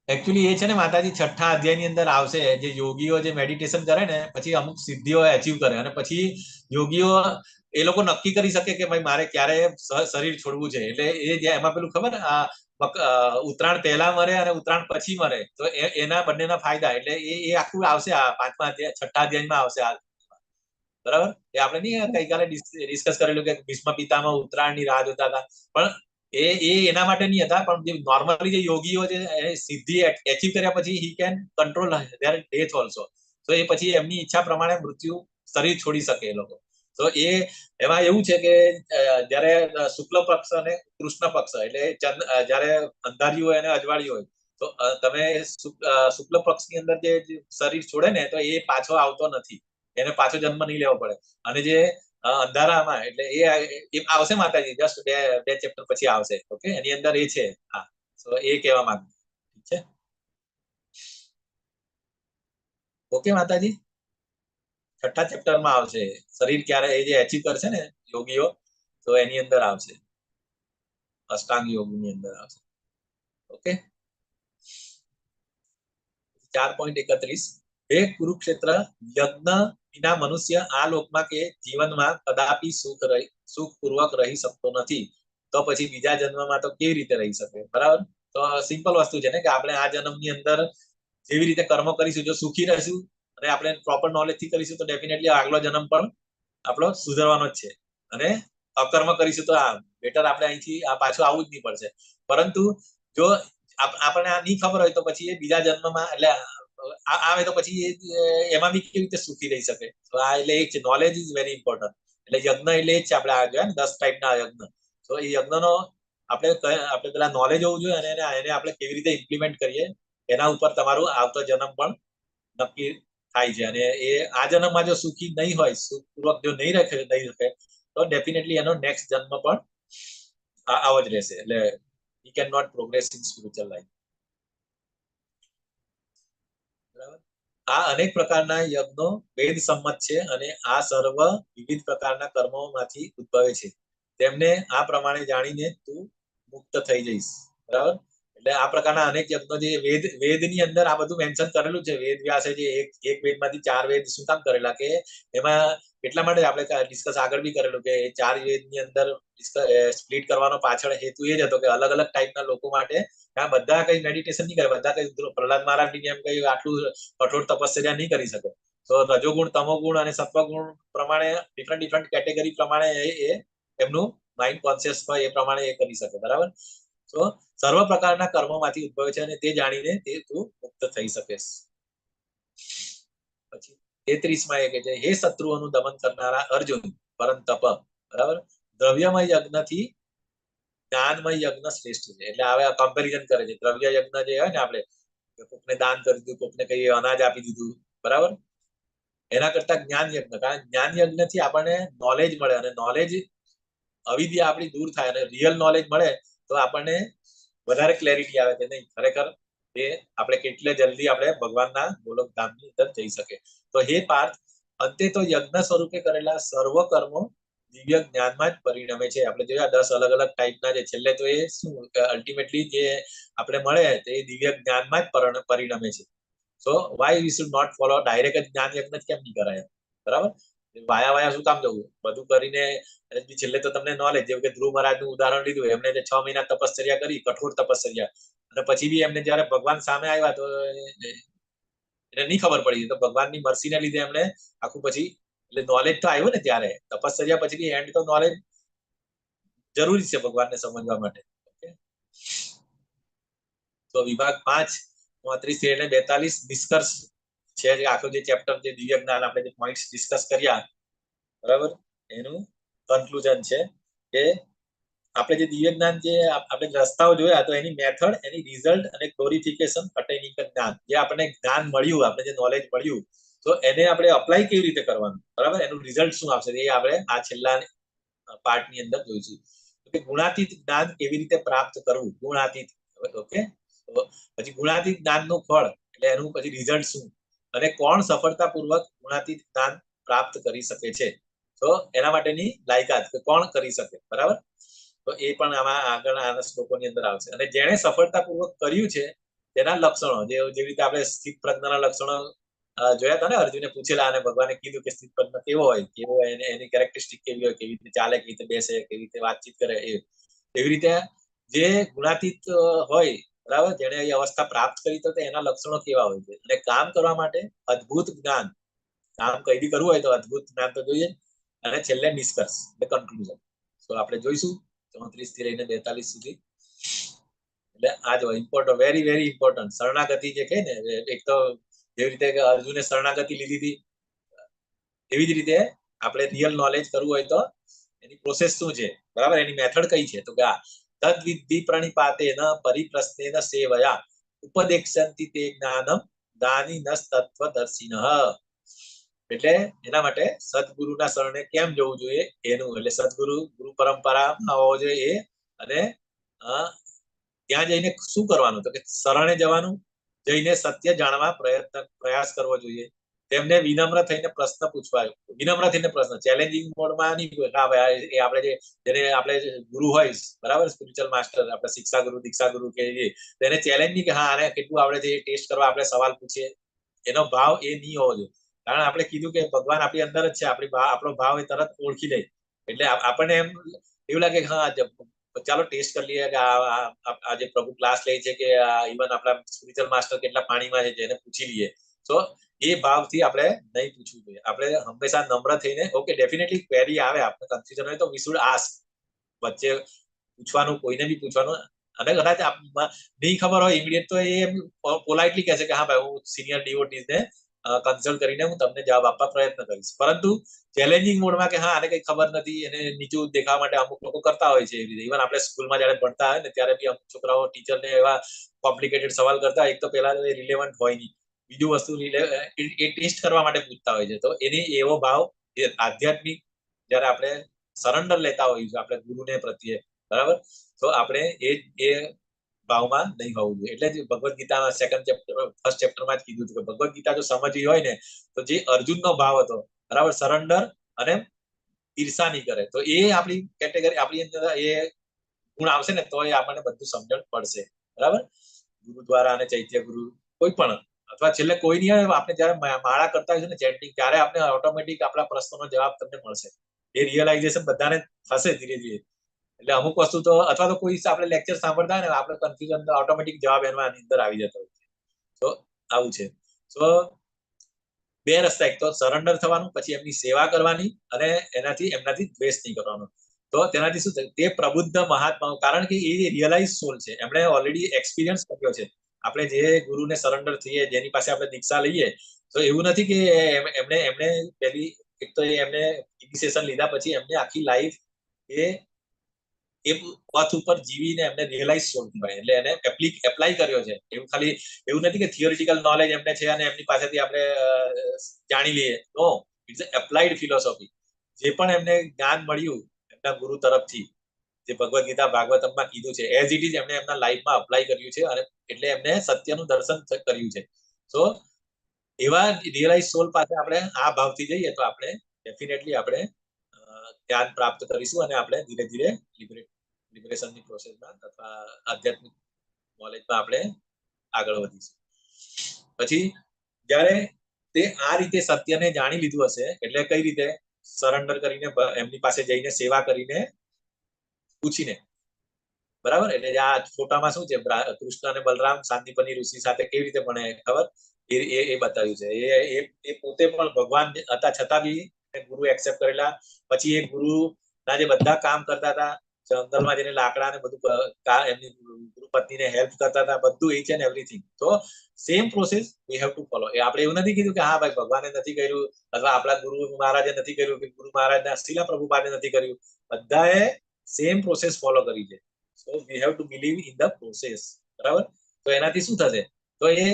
એકચ્યુઅલી એ છે ને માતાજી 6થા અધ્યાયની અંદર આવશે. જે યોગીઓ જે મેડિટેશન કરે ને પછી અમુક સિદ્ધિઓ અચીવ કરે, અને પછી યોગીઓ એ લોકો નક્કી કરી શકે કે ભાઈ મારે ક્યારે શરીર છોડવું છે. એટલે એ જે એમાં પેલું ખબર ઉત્તરાયણ પહેલા મરે અને ઉત્તરાયણ પછી મરે, તો એના બંનેના ફાયદા. એટલે એ આખું આવશે આ 5મા અધ્યાય 6થા અધ્યાયમાં આવશે આ. બરાબર. એ આપણે નહીં ગઈકાલે ડિસ્કસ કરેલું કે ભીષ્મ પિતામહ ઉત્તરાયણની રાહ જોતા હતા, પણ એના માટે નહીં હતા. પણ જે નોર્મલી જે યોગીઓ છે સિદ્ધિ એચીવ કર્યા પછી he can control there death also. તો એ પછી એમની ઈચ્છા પ્રમાણે મૃત્યુ શરીર છોડી શકે એ લોકો. તો એમાં એવું છે કે જયારે શુક્લ પક્ષ અને કૃષ્ણ પક્ષ એટલે જયારે અંધાર્યું હોય અને અજવાળ્યું હોય, તો તમે શુક્લ પક્ષની અંદર જે શરીર છોડે ને તો એ પાછો આવતો નથી, એને પાછો જન્મ નહીં લેવો પડે. અને જે અંધારામાં, એટલે એ આવશે માતાજી, જસ્ટ બે ચેપ્ટર પછી આવશે. ઓકે, એની અંદર એ છે. હા, તો એ કહેવા માંગુ. ઠીક છે, ઓકે માતાજી. છઠ્ઠા ચેપ્ટરમાં આવશે શરીર ક્યારે, એ જે એચીવ કરશે ને યોગીઓ, તો એની અંદર આવશે, અષ્ટાંગ યોગની અંદર આવશે. ઓકે, 4.31 હે કુરુક્ષેત્ર, યજ્ઞ વિના મનુષ્ય આ લોકમાં કે જીવનમાં કદાપી સુખપૂર્વક રહી શકતો નથી, તો પછી બીજા જન્મમાં તો કેવી રીતે રહી શકે? બરાબર. તો સિમ્પલ વસ્તુ છે ને કે આપણે આ જન્મની અંદર જેવી રીતે કર્મ કરીશું, જો સુખી રહીશું અને આપણે પ્રોપર નોલેજ થી કરીશું, તો ડેફિનેટલી આગલો જન્મ પણ આપણો સુધરવાનો જ છે. અને અકર્મ કરીશું તો આ બેટર આપણે અહીંથી આ પાછું આવવું જ નહીં પડશે. પરંતુ જો આપણને આ નહીં ખબર હોય તો પછી એ બીજા જન્મમાં એટલે આવે તો પછી એમાં બી કેવી રીતે સુખી રહી શકે? તો આ એટલે એક છે, નોલેજ ઇઝ વેરી ઇમ્પોર્ટન્ટ. એટલે યજ્ઞ એટલે જ છે, આપણે આ જોયા ને 10 ટાઈપના યજ્ઞ. તો એ યજ્ઞનો આપણે પેલા નોલેજ હોવું જોઈએ, અને એને આપણે કેવી રીતે ઇમ્પ્લિમેન્ટ કરીએ એના ઉપર તમારું આવતો જન્મ પણ નક્કી થાય છે. અને એ આ જન્મમાં જો સુખી નહીં હોય, સુખપૂર્વક જો નહીં શકે, તો ડેફિનેટલી એનો નેક્સ્ટ જન્મ પણ આવો જ રહેશે. એટલે he cannot progress in spiritual life. બરાબર. આ અનેક પ્રકારના યજ્ઞો વેદ સંમત છે, અને આ સર્વ વિવિધ પ્રકારના કર્મોમાંથી ઉદ્ભવે છે. તેમને આ પ્રમાણે જાણીને તું મુક્ત થઈ જઈશ. બરાબર. એટલે આ પ્રકારના અનેક યજ્ઞો જે વેદની અંદર આ બધું મેન્શન કરેલું છે. વેદ વ્યાસે જે એક વેદમાંથી 4 વેદ શું કામ કરેલા, કે એમાં એટલા માટે આપણે ડિસ્કસ આગળ બી કરેલું કે 4 વેદની અંદર સ્પ્લિટ કરવાનો પાછળ હેતુ એ જ હતો કે અલગ અલગ ટાઈપના લોકો માટે આ બધા કઈ મેડિટેશન નહીં કરે, બધા કઈ પ્રહલાદ મહારાજની જેમ કઈ આટલું કઠોર તપસ્યા નહીં કરી શકે. તો રજોગુણ, તમોગુણ અને સત્વગુણ પ્રમાણે ડિફરન્ટ કેટેગરી પ્રમાણે એ એમનું માઇન્ડ કોન્શિયસ હોય એ પ્રમાણે એ કરી શકે. બરાબર. તો સર્વ પ્રકારના કર્મોમાંથી ઉદ્ભવે છે, અને તે જાણીને તે તું મુક્ત થઈ શકે. પછી 33માં એ કહે છે, હે શત્રુઓનું દમન કરનારા અર્જુન પરંતપ. બરાબર. દ્રવ્યમય યજ્ઞથી જ્ઞાનમય યજ્ઞ શ્રેષ્ઠ છે. એટલે હવે કમ્પેરિઝન કરે છે. દ્રવ્ય યજ્ઞ જે હોય ને, આપણે કોકને દાન કરી દીધું, કોકને કઈ અનાજ આપી દીધું, બરાબર, એના કરતા જ્ઞાન યજ્ઞ. કારણ જ્ઞાન યજ્ઞ થી આપણને નોલેજ મળે, અને નોલેજ અવિદ્યા આપણી દૂર થાય, અને રિયલ નોલેજ મળે તો આપણને વધારે ક્લેરિટી આવે કે નહીં, ખરેખર એ આપણે કેટલે જલ્દી આપણે ભગવાનના ગોલોક ધામની અંદર જઈ શકે. તો હે પાર્થ, અંતે તો યજ્ઞ સ્વરૂપે કરેલા સર્વ કર્મો દિવ્ય જ્ઞાનમાં જ પરિણમે છે. આપણે જોયા 10 અલગ અલગ ટાઈપના છે. છેલ્લે તો એ શું અલ્ટિમેટલી જે આપણે મળે તે દિવ્ય જ્ઞાનમાં જ પરિણમે છે. So why we should not follow direct જ્ઞાન યજ્ઞ કેમ નહીં કરાય? બરાબર. વાયા શું કામ જવું? બધું કરીને છેલ્લે તો તમને નોલેજ, જેવું કે ધ્રુવ મહારાજનું ઉદાહરણ લીધું, એમને 6 મહિના તપશ્ચર્યા કરી, કઠોર તપશ્ચર્યા, અને પછી બી એમને જયારે ભગવાન સામે આવ્યા તો એને નહીં ખબર પડી. તો ભગવાનની મરસીને લીધે એમને આખું પછી એટલે નોલેજ તો આવ્યું ને ત્યારે. તપશ્ચર્યા પછી એન્ડ તો નોલેજ જરૂરી છે ભગવાનને સમજવા માટે. તો વિભાગ 5 33 અને 42 નિષ્કર્ષ છે. આખો જે ચેપ્ટર, જે દિવ્ય જ્ઞાન આપણે જે પોઈન્ટ્સ ડિસ્કસ કર્યા, બરાબર, એનું કન્ક્લુઝન છે કે આપણે જે દિવ્ય જ્ઞાન, જે આપણે રસ્તાઓ જોયા, તો એની મેથડ, એની રિઝલ્ટ અને ગ્લોરિફિકેશન અટેનિંગ જ્ઞાન, જે આપણને જ્ઞાન મળ્યું, આપણે જે નોલેજ મળ્યું, તો એને આપણે અપ્લાય કેવી રીતે કરવાનું, બરાબર, એનું રિઝલ્ટ શું આવશે, એ આપણે આ છેલ્લા પાર્ટની અંદર જોઈશું. કે ગુણાતીત જ્ઞાન કેવી રીતે પ્રાપ્ત કરવું, ગુણાતીત. ઓકે. પછી ગુણાતીત જ્ઞાનનું ફળ એટલે એનું પછી રિઝલ્ટ શું, અને કોણ સફળતાપૂર્વક ગુણાતીત જ્ઞાન પ્રાપ્ત કરી શકે છે, તો એના માટેની લાયકાત કોણ કરી શકે. બરાબર. તો એ પણ આમાં આગળ આના શ્લોકોની અંદર આવશે. અને જેણે સફળતાપૂર્વક કર્યું છે તેના લક્ષણો, જેવી રીતે આપણે સ્થિત પ્રજ્ઞાના લક્ષણો જોયા હતા ને, અર્જુને પૂછેલા, અને ભગવાને કીધું કે સ્થિત પ્રજ્ઞ કેવો હોય, એની કેરેક્ટરિસ્ટિક કેવી હોય, કેવી રીતે ચાલે, કેવી રીતે બેસે, કેવી રીતે વાતચીત કરે, એવી રીતે જે ગુણાતીત હોય, બરાબર, જેને એ અવસ્થા પ્રાપ્ત કરી, તો એના લક્ષણો કેવા હોય છે. અને કામ કરવા માટે અદ્ભુત જ્ઞાન, કામ કઈ બી કરવું હોય તો અદ્ભુત જ્ઞાન તો જોઈએ. અને છેલ્લે નિષ્કર્ષ, એટલે કન્ક્લુઝન. તો આપણે જોઈશું 34 થી લઈને 42 સુધી. એટલે આ જો ઇમ્પોર્ટન્ટ, વેરી વેરી ઇમ્પોર્ટન્ટ શરણાગતિ જે કહે ને, એક તો જેવી રીતે અર્જુને શરણાગતિ લીધી હતી, એવી જ રીતે આપણે રિયલ નોલેજ કરવું હોય તો એની પ્રોસેસ શું છે, બરાબર, એની મેથડ કઈ છે, તો કે આ તદ્વિદ્ધિ પ્રણિપાતેન પરિપ્રશ્નેન સેવયા ઉપદેક્ષન્તિ તે જ્ઞાનમ દાનિનસ્તત્વદર્શિનઃ. એટલે એના માટે સદગુરુના શરણે કેમ જવું જોઈએ એનું, એટલે સદગુરુ ગુરુ પરંપરા હોવો જોઈએ એ, અને ત્યાં જઈને શું કરવાનું, તો કે શરણે જવાનું, જઈને સત્ય જાણવા પ્રયાસ કરવો જોઈએ. તેમને વિનમ્ર થઈને પ્રશ્ન પૂછવા, વિનમ્ર થઈને પ્રશ્ન, ચેલેન્જિંગ મોડમાં નહીં, હા ભાઈ એ આપણે જેને આપણે ગુરુ હોય, બરાબર, સ્પિરિચ્યુઅલ માસ્ટર, આપણે શિક્ષા ગુરુ, દીક્ષા ગુરુ કે તેને ચેલેન્જ નહીં કે હા આને કેટલું આવડે છે ટેસ્ટ કરવા આપણે સવાલ પૂછીએ, એનો ભાવ એ નહીં હોવો જોઈએ. કારણ આપણે કીધું કે ભગવાન આપણી અંદર જ છે, આપણો ભાવ એ તરત ઓળખી લે, એટલે આપણને એમ એવું લાગે કે હા ચાલો ટેસ્ટ કરી લઈએ કે આજે પ્રભુ ક્લાસ લે છે કે ઇવન આપણા સ્પિરિચ્યુઅલ માસ્ટર કેટલા પાણીમાં છે જેને પૂછી લઈએ. તો એ ભાવથી આપણે નહીં પૂછવું જોઈએ. આપણે હંમેશા નમ્ર થઈને, ઓકે ડેફિનેટલી ક્વેરી આવે, આપણે કન્ફ્યુઝન હોય તો વી શુડ આસ્ક, વચ્ચે પૂછવાનું, કોઈને બી પૂછવાનું, અને કદાચ નહીં ખબર હોય ઇમિડિયેટ તો એ પોલાઇટલી કહેશે કે હા ભાઈ હું સિનિયર ડિવોટીઝ ને કન્સલ્ટ કરીને હું તમને જવાબ આપવા પ્રયત્ન કરીશ. પરંતુ ચેલેન્જિંગ મોડમાં કે હા આને કઈ ખબર નથી, એને નીચું દેખાવા માટે અમુક લોકો કરતા હોય છે. ઇવન આપણે સ્કૂલમાં જયારે ભણતા હોય ને ત્યારે બી અમુક છોકરાઓ ટીચરને એવા કોમ્પ્લિકેટેડ સવાલ કરતા, એક તો પેલા રિલેવન્ટ હોય નહીં, બીજું વસ્તુ એ ટેસ્ટ કરવા માટે પૂછતા હોય છે. તો એની એવો ભાવ જે આધ્યાત્મિક જયારે આપણે સરેન્ડર લેતા હોઈએ છીએ આપણે ગુરુને પ્રત્યે, બરાબર, તો આપણે એ ભાવમાં નહીં હોવું જોઈએ. એટલે જ ભગવદ્ ગીતામાં સેકન્ડ ચેપ્ટર, ફર્સ્ટ ચેપ્ટરમાં જ કીધું હતું કે ભગવદ્ ગીતા જો સમજવી હોય ને તો જે અર્જુનનો ભાવ હતો, બરાબર, સરેન્ડર અને ઈર્ષા નહીં કરે, તો એ આપણી કેટેગરી, આપણી અંદર એ ગુણ આવશે ને તો એ આપણને બધું સમજણ પડશે, બરાબર. ગુરુ દ્વારા અને ચૈત્ય ગુરુ કોઈ પણ, અથવા છેલ્લે કોઈ નહીં હોય, આપણે જયારે માળા કરતા હોઈશું ને ચેન્ટિંગ, ત્યારે આપણે ઓટોમેટિક આપણા પ્રશ્નોનો જવાબ તમને મળશે. એ રિયલાઇઝેશન બધાને થશે ધીરે ધીરે. એટલે અમુક વસ્તુ તો, અથવા તો કોઈ આપણે લેક્ચર સાંભળતા હોય ને, આપણે કન્ફ્યુઝન ઓટોમેટિક જવાબ એમાં અંદર આવી જતો હોય છે. તો આવું છે. તો બે રસ્તા, એક તો સરેન્ડર થવાનું, પછી એમની સેવા કરવાની, અને એમનાથી દ્વેષ નહીં કરવાનો. તો તેનાથી શું થાય, તે પ્રબુદ્ધ મહાત્માઓ, કારણ કે એ રિયલાઇઝ સોલ છે, એમણે ઓલરેડી એક્સપિરિયન્સ કર્યો છે. આપણે જે ગુરુને સરેન્ડર થઈએ, જેની પાસે આપણે દીક્ષા લઈએ, તો એવું નથી કે એમણે પેલી, એક તો એમને ઇનિશિયેશન લીધા પછી એમને આખી લાઈફ એ પથ ઉપર જીવીને એમને રિયલાઇઝ સોલ કહેવાય, એટલે એને એપ્લાય કર્યો છે. એવું ખાલી એવું નથી કે થિયોરિટિકલ નોલેજ એમને છે અને એમની પાસેથી આપણે જાણી લઈએ. નો, ઇટ્સ એપ્લાઇડ ફિલોસોફી. જે પણ એમને જ્ઞાન મળ્યું એમના ગુરુ તરફથી, જે ભગવદ્ ગીતા ભાગવતમમાં કીધું છે, એઝ ઇટ ઇઝ એમને એમના લાઈફમાં અપ્લાય કર્યું છે, અને એટલે એમને સત્યનું દર્શન કર્યું છે. તો એવા રિયલાઇઝ સોલ પાસે આપણે આ ભાવથી જઈએ તો આપણે ડેફિનેટલી આપણે જ્ઞાન પ્રાપ્ત કરીશું, અને આપણે ધીરે ધીરે લિબરેશનની પ્રોસેસમાં અથવા આધ્યાત્મિક નોલેજમાં આપણે આગળ વધીશું. પછી જ્યારે તે આ રીતે સત્યને જાણી લીધું હશે, એટલે કઈ રીતે, સરેન્ડર કરીને, એમની પાસે જઈને સેવા કરીને, પૂછીને, બરાબર. એટલે આ ફોટામાં શું છે, કૃષ્ણ અને બલરામ સાંદીપની ઋષિ સાથે કેવી રીતે ભણે ખબર, એ બતાવ્યું છે. એ પોતે પણ ભગવાન હતા છતાં બી ગુરુ એક્સેપ્ટ કરેલા. પછી એ ગુરુ ના જે બધા કામ કરતા હતા, જંગલમાં જઈને લાકડા ને બધું, એમની ગુરુ પત્નીને હેલ્પ કરતા હતા, બધું ઈચ એન્ડ એવરીથિંગ. તો same process we have to follow. એ આપણે એવું નથી કીધું કે હા ભાઈ ભગવાને નથી કર્યું, અથવા આપણા ગુરુ મહારાજે નથી કર્યું, કે ગુરુ મહારાજના શીલા પ્રભુપાદે નથી કર્યું. બધાએ સેમ પ્રોસેસ ફોલો કરી છે. So we have to believe in the process, બરાબર. તો એનાથી શું થશે, તો એ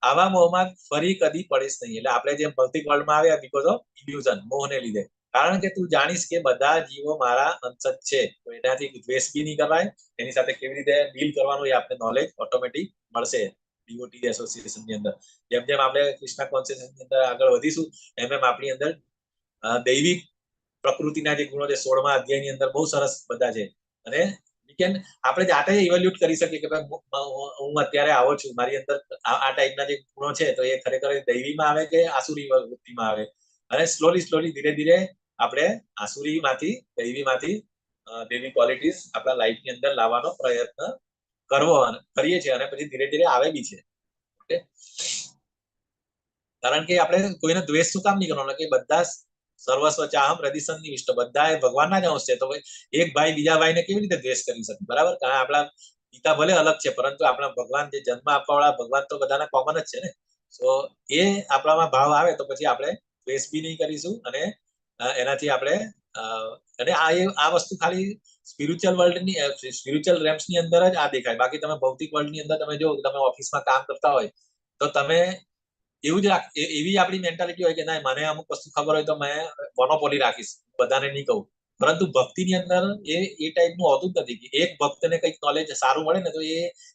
આવા મોહમાં ફરી કદી પડીશ નહીં. એટલે આપણે જેમ ભૌતિક વર્લ્ડમાં આવ્યા બીકોઝ ઓફ ઇલ્યુઝન, મોહને લીધે. કારણ કે તું જાણીશ કે બધા જીવો મારા અંશ જ છે, તો એનાથી દ્વેષ બી નહીં કરાય. એની સાથે કેવી રીતે ડીલ કરવાનું એ આપણે નોલેજ ઓટોમેટિક મળશે ડિવોટી એસોસિએશનની અંદર. જેમ જેમ આપણે કૃષ્ણા કોન્શિયસની અંદર આગળ વધીશું, એમ એમ આપણી અંદર દૈવિક પ્રકૃતિના જે ગુણો છે 16મા અધ્યાયની અંદર બહુ સરસ બધા છે. અને આપણે જાતે ઇવેલ્યુએટ કરી શકીએ કે હું અત્યારે આવો છું, મારી અંદર આ ટાઈપના જે ગુણો છે, તો એ ખરેખર દૈવીમાં આવે કે આસુરી વૃત્તિમાં આવે. અને સ્લોલી ધીરે ધીરે આપણે આસુરીમાંથી, દૈવીમાંથી દૈવી ક્વોલિટીઝ આપણા લાઈફની અંદર લાવવાનો પ્રયત્ન કરીએ છીએ, અને પછી ધીરે ધીરે આવે બી છે. ઓકે, કારણ કે આપણે કોઈને દ્વેષ શું કામ નહીં કરવાનો, કે બધા સર્વસ્વ ચાહમ પ્રદિસંધિ વિષ્ટ, બધા એ ભગવાનના જ અંશ છે. તો એક ભાઈ બીજા ભાઈને કેવી રીતે દ્વેષ કરી શકે, બરાબર. કારણ આપણા પિતા ભલે અલગ છે, પરંતુ આપણા ભગવાન જે જન્મ આપવા વાળા ભગવાન તો બધાના કોમન જ છે ને. તો એ આપણામાં ભાવ આવે તો પછી આપણે દ્વેષ બી નહીં કરીશું, અને એનાથી આપણે અને આ વસ્તુ ખાલી સ્પિરિચ્યુઅલ વર્લ્ડની, સ્પિરિચ્યુઅલ રેમ્સની અંદર જ આ દેખાય. બાકી તમે ભૌતિક વર્લ્ડની અંદર તમે જો, તમે ઓફિસમાં કામ કરતા હોય તો તમે એવું જ એવી આપણી મેન્ટાલિટી હોય કે ના મને અમુક વસ્તુ ખબર હોય તો મેં મોનોપોલી રાખીશ, બધાને નહીં કહું. પરંતુ ભક્તિની અંદર એ ટાઈપનું હોતું જ નથી કે એક ભક્તને કંઈક નોલેજ સારું મળે ને તો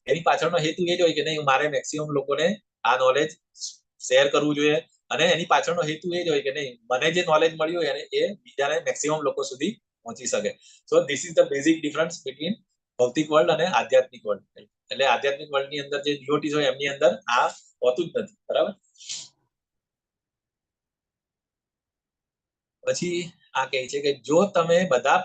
એની પાછળનો હેતુ એ જ હોય કે નહીં મારે મેક્સિમમ લોકોને આ નોલેજ શેર કરવું જોઈએ, અને એની પાછળનો હેતુ એ જ હોય કે નહીં મને જે નોલેજ મળ્યું હોય એ બીજાને મેક્સિમમ લોકો સુધી પહોંચી શકે. So this is the basic difference between ભૌતિક વર્લ્ડ અને આધ્યાત્મિક વર્લ્ડ. એટલે આધ્યાત્મિક વર્લ્ડ ની અંદર જે ડિવોટીઝ હોય એમની અંદર આ હોતું જ નથી. બરાબર. પછી આ કહે છે કે જો તમે બધા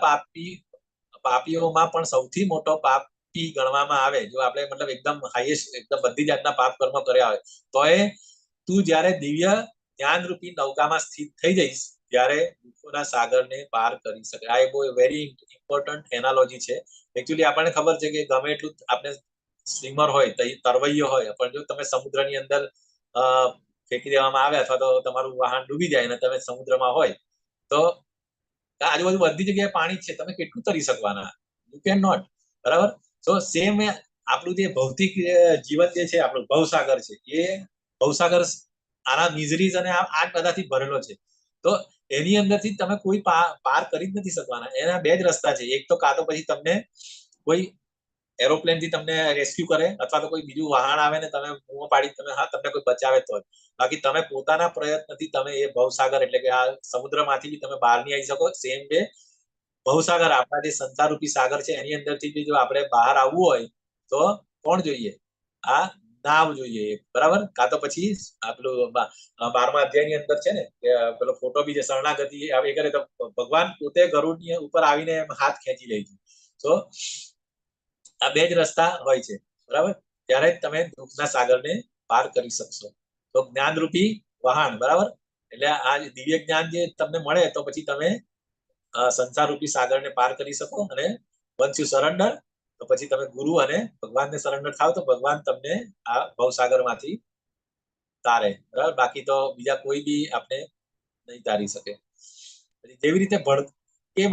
પાપીઓમાં પણ સૌથી મોટો પાપી ગણવામાં આવે, જો આપણે મતલબ એકદમ હાઈએસ્ટ એકદમ બધી જાતના પાપ કર્મ કર્યા હોય તો તું જ્યારે દિવ્ય જ્ઞાનરૂપી નૌકામાં સ્થિત થઈ જઈશ ત્યારે દુઃખોના સાગરને પાર કરી શકે. આ એક બહુ વેરી ઇમ્પોર્ટન્ટ એનાલોજી છે. એકચ્યુઅલી આપણને ખબર છે કે ગમે એટલું આપણે સ્વિમર હોય તરવૈયો હોય પણ જો તમે સમુદ્રની અંદર ફેંકી દેવામાં આવે અથવા તો તમારું વાહન ડૂબી જાય અને તમે સમુદ્રમાં હોય તો આજુબાજુ બધી જગ્યાએ પાણી છે, તમે કેટલું તરી શકવાના? You can not. બરાબર. તો સેમ આપણું જે ભૌતિક જીવન જે છે આપણું ભવસાગર છે, એ ભવસાગર આના મિઝરીઝ અને આ બધાથી ભરેલો છે. તો એની અંદરથી તમે કોઈ પાર કરી જ નથી શકવાના. એના બે જ રસ્તા છે. એક તો કાં તો પછી તમને કોઈ એરોપ્લેન થી તમને રેસ્ક્યુ કરે અથવા તો કોઈ બીજું વાહન આવે ને તમે મોં પાડી તમે તમને કોઈ બચાવે તો. બાકી તમે પોતાના પ્રયત્નથી તમે એ ભવસાગર એટલે કે આ સમુદ્રમાંથી બી તમે બહાર નહીં આવી શકો. સેમ વે ભવસાગર આપણા જે સંસારરૂપી સાગર છે એની અંદરથી જો આપણે બહાર આવવું હોય તો કોણ જોઈએ? આ નાવ જોઈએ. બરાબર. કાં તો પછી આપણું 12મા અધ્યાયની અંદર છે ને કે પેલો ફોટો બી છે શરણાગતિ એ કરે તો ભગવાન પોતે ગરુડની ઉપર આવીને હાથ ખેંચી લે છે. તો આ બે જ રસ્તા હોય છે. બરાબર. ત્યારે તમે દુઃખના સાગરને પાર કરી શકશો. તો જ્ઞાનરૂપી વહાણ. બરાબર. એટલે આ દિવ્ય જ્ઞાન જે તમને મળે તો પછી તમે સંસારરૂપી સાગરને પાર કરી શકો. અને વન્સ યુ સરેન્ડર તો પછી તમે ગુરુ અને ભગવાનને સરેન્ડર થાવ તો ભગવાન તમને આ ભવસાગરમાંથી તારે. બરાબર. બાકી તો બીજા કોઈ બી આપણે નહીં તારી શકે. જેવી રીતે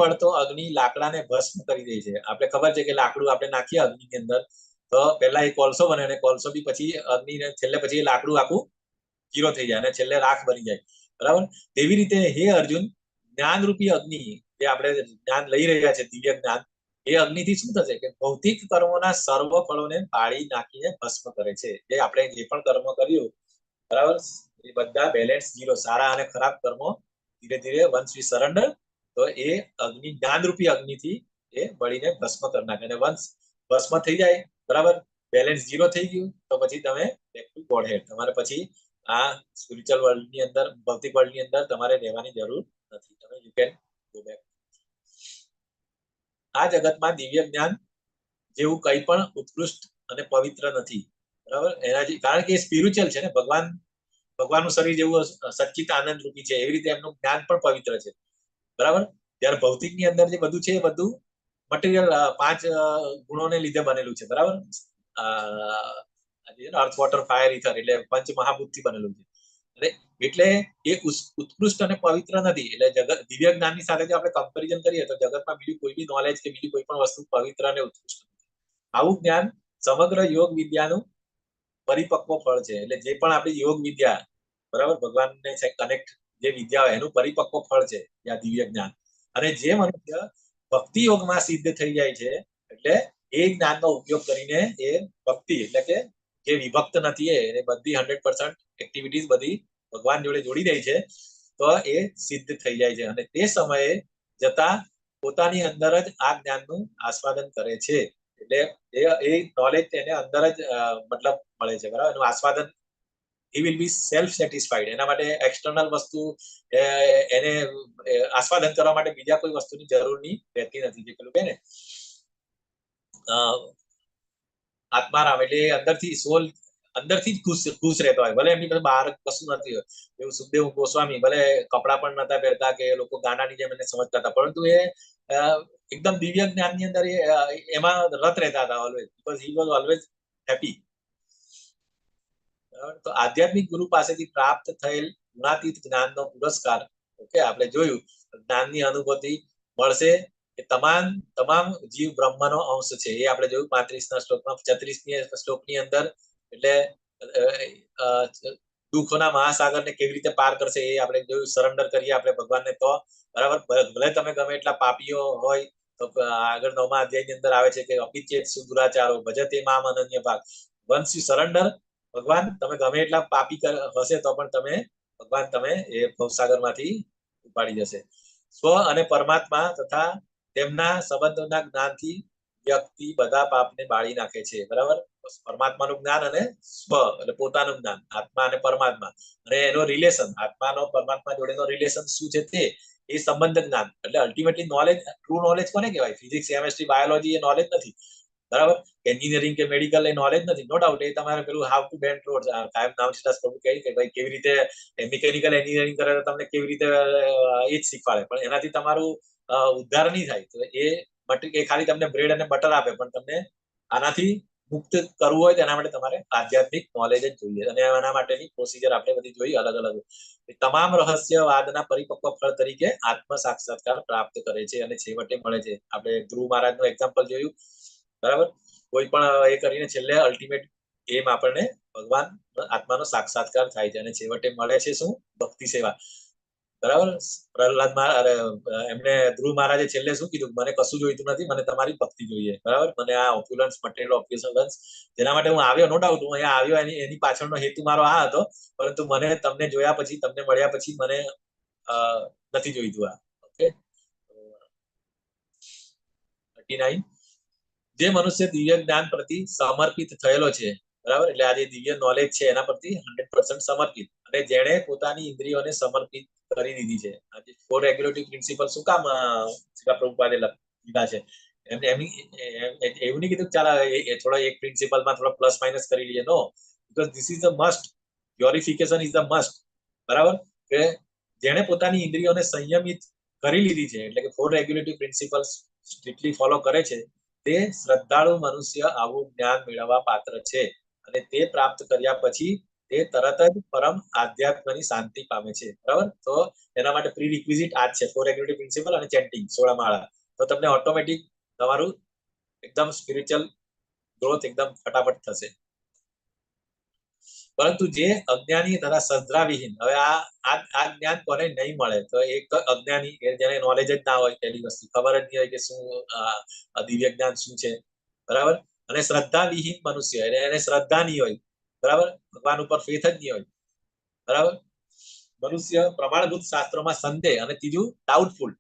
બળતો અગ્નિ લાકડાને ભસ્મ કરી દે છે. આપણે ખબર છે કે લાકડું આપણે નાખીએ અગ્નિની અંદર તો પહેલા એ કોલસો બને અને કોલસો બી પછી અગ્નિને છેલ્લે પછી એ લાકડું આખું જીરો થઈ જાય અને છેલ્લે રાખ બની જાય. બરાબર. તેવી રીતે હે અર્જુન જ્ઞાનરૂપી અગ્નિ જે આપણે જ્ઞાન લઈ રહ્યા છે દિવ્ય જ્ઞાન, એ અગ્નિથી શું થશે કે ભૌતિક કર્મોના સર્વ ફળોને પાળી નાખીને ભસ્મ કરે છે. જે આપણે જે પણ કર્મ કર્યું બરાબર એ બધા બેલેન્સ જીરો, સારા અને ખરાબ કર્મો ધીરે ધીરે વન્સ વી સરેન્ડર તો એ અગ્નિ જ્ઞાનરૂપી અગ્નિથી એ બળીને ભસ્મ કરી નાખે. અને વન્સ ભસ્મ થઈ જાય બરાબર બેલેન્સ જીરો થઈ ગયું તો પછી તમે બેક ટુ ગોડ હેડ. તમારે પછી આ સ્પિરિચ્યુઅલ વર્લ્ડની અંદર ભૌતિક વર્લ્ડની અંદર તમારે રહેવાની જરૂર નથી. તમે યુ કેન ગો બેક. આ જગતમાં દિવ્ય જ્ઞાન જેવું કંઈ પણ ઉત્કૃષ્ટ અને પવિત્ર નથી. બરાબર. એનાથી કારણ કે એ સ્પિરિચ્યુઅલ છે ને, ભગવાનનું શરીર જેવું સચ્ચિત આનંદ રૂપી છે એવી રીતે એમનું જ્ઞાન પણ પવિત્ર છે. બરાબર. જ્યારે ભૌતિકની અંદર જે બધું છે એ બધું મટીરિયલ 5 ગુણોને લીધે બનેલું છે. બરાબર. અર્થ વોટર ફાયર ઇથર એટલે પંચ મહાભૂતથી બનેલું છે. એટલે એ ઉત્કૃષ્ટ અને પવિત્ર નથી. એટલે જગત દિવ્ય જ્ઞાનની સાથે જો આપણે કમ્પેરિઝન કરીએ તો જગતમાં બીજું કોઈ બી નોલેજ કે બીજી કોઈ પણ વસ્તુ પવિત્ર અને ઉત્કૃષ્ટ નથી. આવું જ્ઞાન સમગ્ર યોગ વિદ્યાનું પરિપક્વ ફળ છે. એટલે જે પણ આપણી યોગ વિદ્યા બરાબર ભગવાનને કનેક્ટ જે વિદ્યા હોય એનું પરિપક્વ ફળ છે આ દિવ્ય જ્ઞાન. અને જે મનુષ્ય ભક્તિ યોગમાં સિદ્ધ થઈ જાય છે એટલે એ જ્ઞાનનો ઉપયોગ કરીને એ ભક્તિ એટલે કે જે વિભક્ત નથી એને બધી 100% એક્ટિવિટીઝ બધી ભગવાન જોડે જોડી દે છે તો એ સિદ્ધ થઈ જાય છે. અને તે સમયે જતા પોતાની અંદર જ આ જ્ઞાનનું આસ્વાદન કરે છે. એટલે એ નોલેજ એને અંદર જ મતલબ મળે છે. બરાબર. એનું આસ્વાદન he will be self satisfied. એના માટે એક્સટર્નલ વસ્તુ એને આસ્વાદન કરવા માટે બીજા કોઈ વસ્તુની જરૂર નહીં રહેતી નથી. જે પેલું કે ને આત્મારામ એટલે અંદરથી સોલ અંદરથી જ ખુશ રહેતો હોય. ભલે એમની પાસે બહાર કશું નથી હોય. એવું સુખદેવ ગોસ્વામી ભલે કપડા પણ નતા પહેરતા કે લોકો ગાંડાની જેમ એને સમજતા હતા પરંતુ એ એકદમ દિવ્ય જ્ઞાનની અંદર એમાં રત રહેતા હતા always because he was always happy. તો આધ્યાત્મિક ગુરુ પાસેથી પ્રાપ્ત થયેલ ગુણાતીત જ્ઞાનનો પુરસ્કાર ઓકે આપણે જોયું જ્ઞાનની અનુભૂતિ મળશે કે તમામ જીવ બ્રહ્મનો અંશ છે. એ આપણે જોયું 35ના શ્લોકમાં 36મી શ્લોકની અંદર. એટલે દુઃખોના મહાસાગરને કેવી રીતે પાર કરશે એ આપણે જોયું. સરેન્ડર કરીએ આપણે ભગવાનને તો બરાબર. ભલે તમે ગમે એટલા પાપીઓ હોય તો આગળ 9મા અધ્યાયની અંદર આવે છે કે અપિચેત સુદુરાચારો ભજતે મામ અનન્ય ભાગ. વન્સ યુ સરેન્ડર, ભગવાન તમે ગમે એટલા પાપી હશે તો પણ ભગવાન તમે એ ભવસાગરમાંથી ઉપાડી જશે. સ્વ અને પરમાત્મા તથા તેમના સંબંધોના જ્ઞાનથી વ્યક્તિ બધા પાપને બાળી નાખે છે. બરાબર. પરમાત્માનું જ્ઞાન અને સ્વ એટલે પોતાનું જ્ઞાન, આત્મા અને પરમાત્મા, અને એનો રિલેશન, આત્માનો પરમાત્મા જોડેનો રિલેશન શું છે તે એ સંબંધ જ્ઞાન. એટલે અલ્ટિમેટલી નોલેજ, ટ્રુ નોલેજ કોને કહેવાય? ફિઝિક્સ, કેમેસ્ટ્રી, બાયોલોજી એ નોલેજ નથી. બરાબર. એન્જિનિયરિંગ કે મેડિકલ એ નોલેજ નથી. નો ડાઉટ એ તમારે પેલું હાઉ ટુ બેન્ડ રોડ કાયમ નામચીદાસ પ્રભુ કહે કે ભાઈ કેવી રીતે મિકેનિકલ એન્જિનિયરિંગ કરે તો તમને કેવી રીતે એ જ શીખવાડે, પણ એનાથી તમારું ઉદ્ધાર નહીં થાય. તો એ ખાલી તમને બ્રેડ અને બટર આપે, પણ તમને આનાથી મુક્ત કરવું હોય તો એના માટે તમારે આધ્યાત્મિક નોલેજ જ જોઈએ, અને એના માટેની પ્રોસિજર આપણે બધી જોઈ અલગ અલગ. તમામ રહસ્યવાદના પરિપક્વ ફળ તરીકે આત્મ સાક્ષાત્કાર પ્રાપ્ત કરે છે અને છેવટે મળે છે. આપણે ધ્રુવ મહારાજનું એક્ઝામ્પલ જોયું. બરાબર. કોઈ પણ એ કરીને છેલ્લે અલ્ટિમેટ એમ આપણને ભગવાન આત્માનો સાક્ષાત્કાર થાય છે અને છેવટે મળે છે શું? ભક્તિ સેવા. બરાબર. પ્રહલાદ એમને ધ્રુવ મહારાજે છેલ્લે શું કીધું? મને કશું જોઈતું નથી, મને તમારી ભક્તિ જોઈએ. બરાબર. મને આ ઓપ્યુલન્સ, મટીરિયલ ઓપ્યુલન્સ જેના માટે હું આવ્યો, નો ડાઉટ હું અહીંયા આવ્યો, એની પાછળનો હેતુ મારો આ હતો, પરંતુ મને તમને જોયા પછી, તમને મળ્યા પછી મને નથી જોઈતું આ. ઓકે. 39. જે મનુષ્ય દિવ્ય જ્ઞાન પ્રતિ સમર્પિત થયેલો છે, બરાબર, એટલે આ જે દિવ્ય નોલેજ છે એના પ્રતિ 100% સમર્પિત, અને જેણે પોતાની ઇન્દ્રિયોને સમર્પિત કરી દીધી છે. આજે 4 રેગ્યુલેટરી પ્રિન્સિપલ શું કામ પ્રભુપાદે લીધા છે? એમને એવું નહીં કીધું ચાલ થોડો એક પ્રિન્સિપલમાં થોડો પ્લસ માઇનસ કરી લઈએ. No, because this is the must. Purification is the must. બરાબર. કે જેણે પોતાની ઇન્દ્રિયોને સંયમિત કરી લીધી છે, એટલે કે 4 રેગ્યુલેટરી પ્રિન્સિપલ્સ સ્ટ્રિક્ટલી ફોલો કરે છે, તે શ્રદ્ધાળુ મનુષ્ય આવું જ્ઞાન મેળવવા પાત્ર છે, અને તે પ્રાપ્ત કર્યા પછી તે તરત જ પરમ આધ્યાત્મની શાંતિ પામે છે. બરાબર. તો એના માટે પ્રી રિક્વિઝિટ આ જ છે, 4 રેગ્યુલેટરી પ્રિન્સિપલ અને ચેન્ટિંગ 16 માળા. તો તમને ઓટોમેટિક તમારું એકદમ સ્પિરિચ્યુઅલ ગ્રોથ એકદમ ફટાફટ થશે. પરંતુ જે અજ્ઞાની તથા શ્રદ્ધાવિહીન, હવે આ જ્ઞાન કોને નહીં મળે? તો એક અજ્ઞાની, જેને નોલેજ જ ના હોય, પહેલી વસ્તુ ખબર જ નહીં હોય કે શું દિવ્ય જ્ઞાન શું છે. બરાબર. અને શ્રદ્ધાવિહીન મનુષ્ય, એને શ્રદ્ધા નહીં હોય. બરાબર. ભગવાન ઉપર ફેથ જ નહીં હોય. બરાબર. મનુષ્ય પ્રમાણભૂત શાસ્ત્રોમાં સંદેહ, અને ત્રીજું ડાઉટફુલ.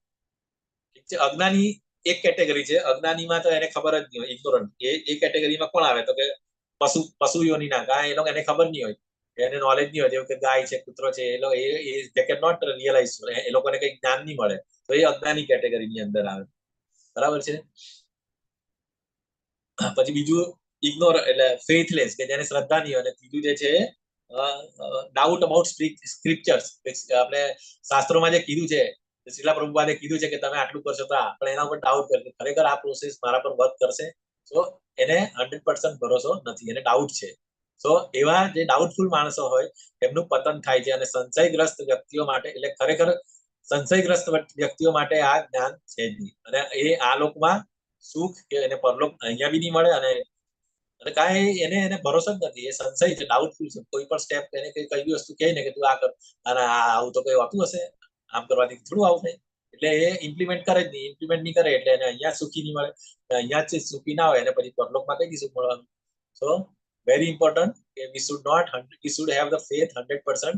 ઠીક છે. અજ્ઞાની એક કેટેગરી છે. અજ્ઞાનીમાં તો એને ખબર જ નહીં હોય, ઇગ્નોરન્ટ. એ કેટેગરીમાં કોણ આવે? તો કે પશુ યોનીના ગાય, એ લોકો એને ખબર નહીં હોય, એને નોલેજ નહીં હોય, જેવું કે ગાય છે, કૂતરો છે, એ કેન નોટ રિયલાઇઝ, એ લોકોને કઈ જ્ઞાન નહીં મળે, તો એ અજ્ઞાની કેટેગરીની અંદર આવે. બરાબર છે. પછી બીજું ઇગ્નોર એટલે ફેથલેસ, કે જેને શ્રદ્ધા નહીં હોય, અને ત્રીજું જે છે ડાઉટ અબાઉટ સ્ક્રિપ્ચર્સ. આપણે શાસ્ત્રોમાં જે કીધું છે, શ્રીલા પ્રભુપાદે કીધું છે કે તમે આટલું કરશો તો પણ એના ઉપર ડાઉટ કરશે, ખરેખર આ પ્રોસેસ મારા પર વર્ક કરશે? તો એને 100% ભરોસો નથી, એને ડાઉટ છે. તો એવા જે ડાઉટફુલ માણસો હોય એમનું પતન થાય છે, અને સંશયગ્રસ્ત વ્યક્તિઓ માટે, એટલે ખરેખર સંશયગ્રસ્ત વ્યક્તિઓ માટે આ જ્ઞાન છે જ નહીં, અને એ આ લોકમાં સુખ કે એને પરલોક અહીંયા બી નહીં મળે, અને કાંઈ એને ભરોસો જ નથી. એ સંશય છે, ડાઉટફુલ છે. કોઈ પણ સ્ટેપ એને કઈ બી વસ્તુ કહે ને કે તું આ કર, અને આવું તો કઈ હોતું હશે, આમ કરવાથી થોડું આવું થાય, એટલે એ ઇમ્પ્લિમેન્ટ કરે જ નહીં. ઇમ્પ્લિમેન્ટ નહીં કરે એટલે એને અહીંયા સુખી નહીં મળે, અહીંયા જ સુખી ના હોય એને પછી પરલોકમાં કઈ સુખ મળવાનું? સો વેરી ઇમ્પોર્ટન્ટ કે we should have the faith 100%.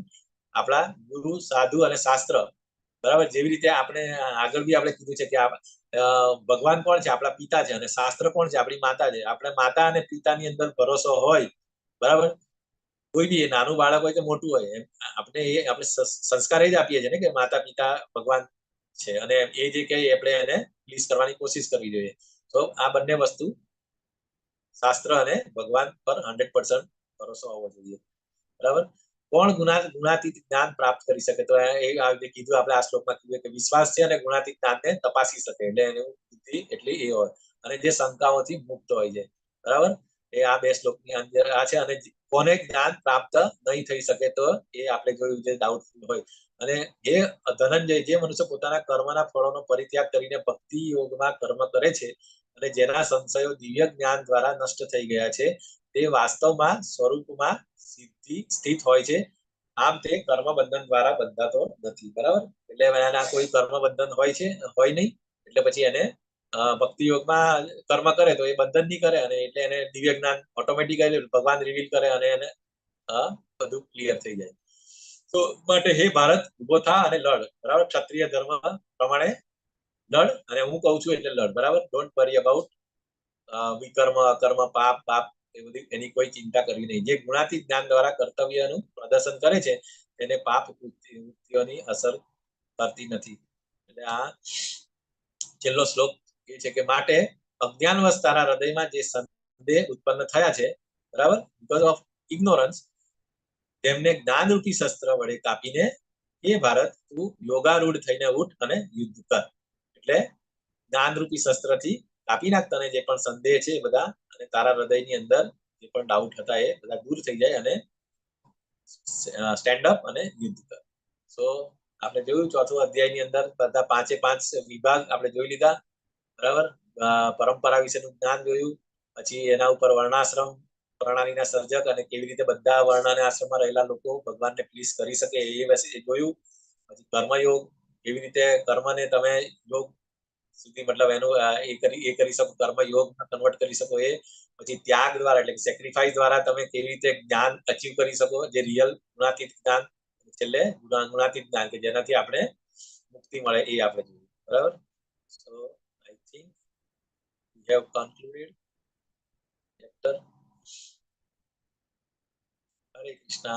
આપણા ગુરુ, સાધુ અને શાસ્ત્ર. બરાબર. જેવી રીતે આપણે આગળ બી આપણે કીધું છે કે ભગવાન કોણ છે? આપણા પિતા છે. અને શાસ્ત્ર કોણ છે? આપણી માતા છે. આપણે માતા અને પિતાની અંદર ભરોસો હોય, બરાબર, કોઈ બી નાનું બાળક હોય કે મોટું હોય, આપણે સંસ્કાર એ જ આપીએ છીએ ને કે માતા પિતા ભગવાન છે, અને એ જે કહે આપણે એને પ્લીઝ કરવાની કોશિશ કરવી જોઈએ. તો આ બંને વસ્તુ, શાસ્ત્ર અને ભગવાન પર 100% ભરોસો હોવો જોઈએ. બરાબર. કોણ ગુણાતીત જ્ઞાન પ્રાપ્ત કરી શકે? તો એ કીધું આપણે આ શ્લોકમાં કીધું કે વિશ્વાસ છે અને ગુણાતીત જ્ઞાનને તપાસી શકે, એટલે એનું બુદ્ધિ એટલી એ હોય, અને જે શંકાઓથી મુક્ત હોય છે. બરાબર. એ આ 2 શ્લોકની અંદર આ છે. અને કોને જ્ઞાન પ્રાપ્ત નહીં થઈ શકે? તો એ આપણે જોયું જે ડાઉટફુલ હોય. અને એ ધનંજય, જે મનુષ્ય પોતાના કર્મના ફળોનો પરિત્યાગ કરીને ભક્તિ યોગમાં કર્મ કરે છે, અને જેના સંશયો દિવ્ય જ્ઞાન દ્વારા નષ્ટ થઈ ગયા છે, તે વાસ્તવમાં સ્વરૂપમાં સ્થિત હોય છે, આમ તે કર્મ બંધન દ્વારા બંધાતો નથી. બરાબર, એટલે એના કોઈ કર્મ બંધન હોય નહીં, એટલે પછી એને ભક્તિ યોગમાં કર્મ કરે તો એ બંધન નહીં કરે, અને એટલે એને દિવ્ય જ્ઞાન ઓટોમેટિકલી ભગવાન રિવીલ કરે અને એને બધું ક્લિયર થઈ જાય. તો માટે હે ભારત, ઉભો થા અને લડ. બરાબર, ક્ષત્રિય ધર્મ પ્રમાણે લડ, અને હું કહું છું એટલે લડ. બરાબર, ડોન્ટ વરી અબાઉટ વિકર્મ, અકર્મ, પાપ પાપ એ બધી એની કોઈ ચિંતા કરવી નહીં. જે ગુણાતીત જ્ઞાન દ્વારા કર્તવ્યનું પ્રદર્શન કરે છે તેને પાપ કૃત્યોની અસર કરતી નથી. એટલે આ છેલ્લો શ્લોક એ છે કે માટે અજ્ઞાનવશ તારા હૃદયમાં જે સંદેહ ઉત્પન્ન થયા છે, બરાબર, બીકોઝ ઓફ ઇગ્નોરન્સ, તેમને જ્ઞાનરૂપી શસ્ત્ર વડે કાપીને એ ભારત તું યોગારૂઢ થઈને ઉઠ અને યુદ્ધ કર. એટલે જ્ઞાનરૂપી શસ્ત્રથી કાપી નાખ તને જે પણ સંદેહ છે એ બધા, અને તારા હૃદયની અંદર જે પણ ડાઉટ હતા એ બધા દૂર થઈ જાય, અને સ્ટેન્ડ અપ અને યુદ્ધ કર. સો આપણે જોયું ચોથું અધ્યાયની અંદર બધા 5 વિભાગ આપણે જોઈ લીધા. બરાબર, પરંપરા વિશેનું જ્ઞાન જોયું, પછી એના ઉપર વર્ણાશ્રમ પ્રણાલીના સર્જક અને કેવી રીતે બધા વર્ણ અને આશ્રમમાં રહેલા લોકો ભગવાનને પ્લીઝ કરી શકે એ વિશે જોયું. પછી કર્મયોગ, કેવી રીતે કર્મને તમે યોગ સુધી મતલબ એનું એ કરી શકો, કર્મ યોગમાં કન્વર્ટ કરી શકો એ. પછી ત્યાગ દ્વારા એટલે સેક્રિફાઈસ દ્વારા તમે કેવી રીતે જ્ઞાન અચીવ કરી શકો, જે રિયલ ગુણાતીત જ્ઞાન. છેલ્લે ગુણાતીત જ્ઞાન કે જેનાથી આપણે મુક્તિ મળે એ આપણે જોયું. બરાબર, so I think we have concluded chapter. Hare Krishna.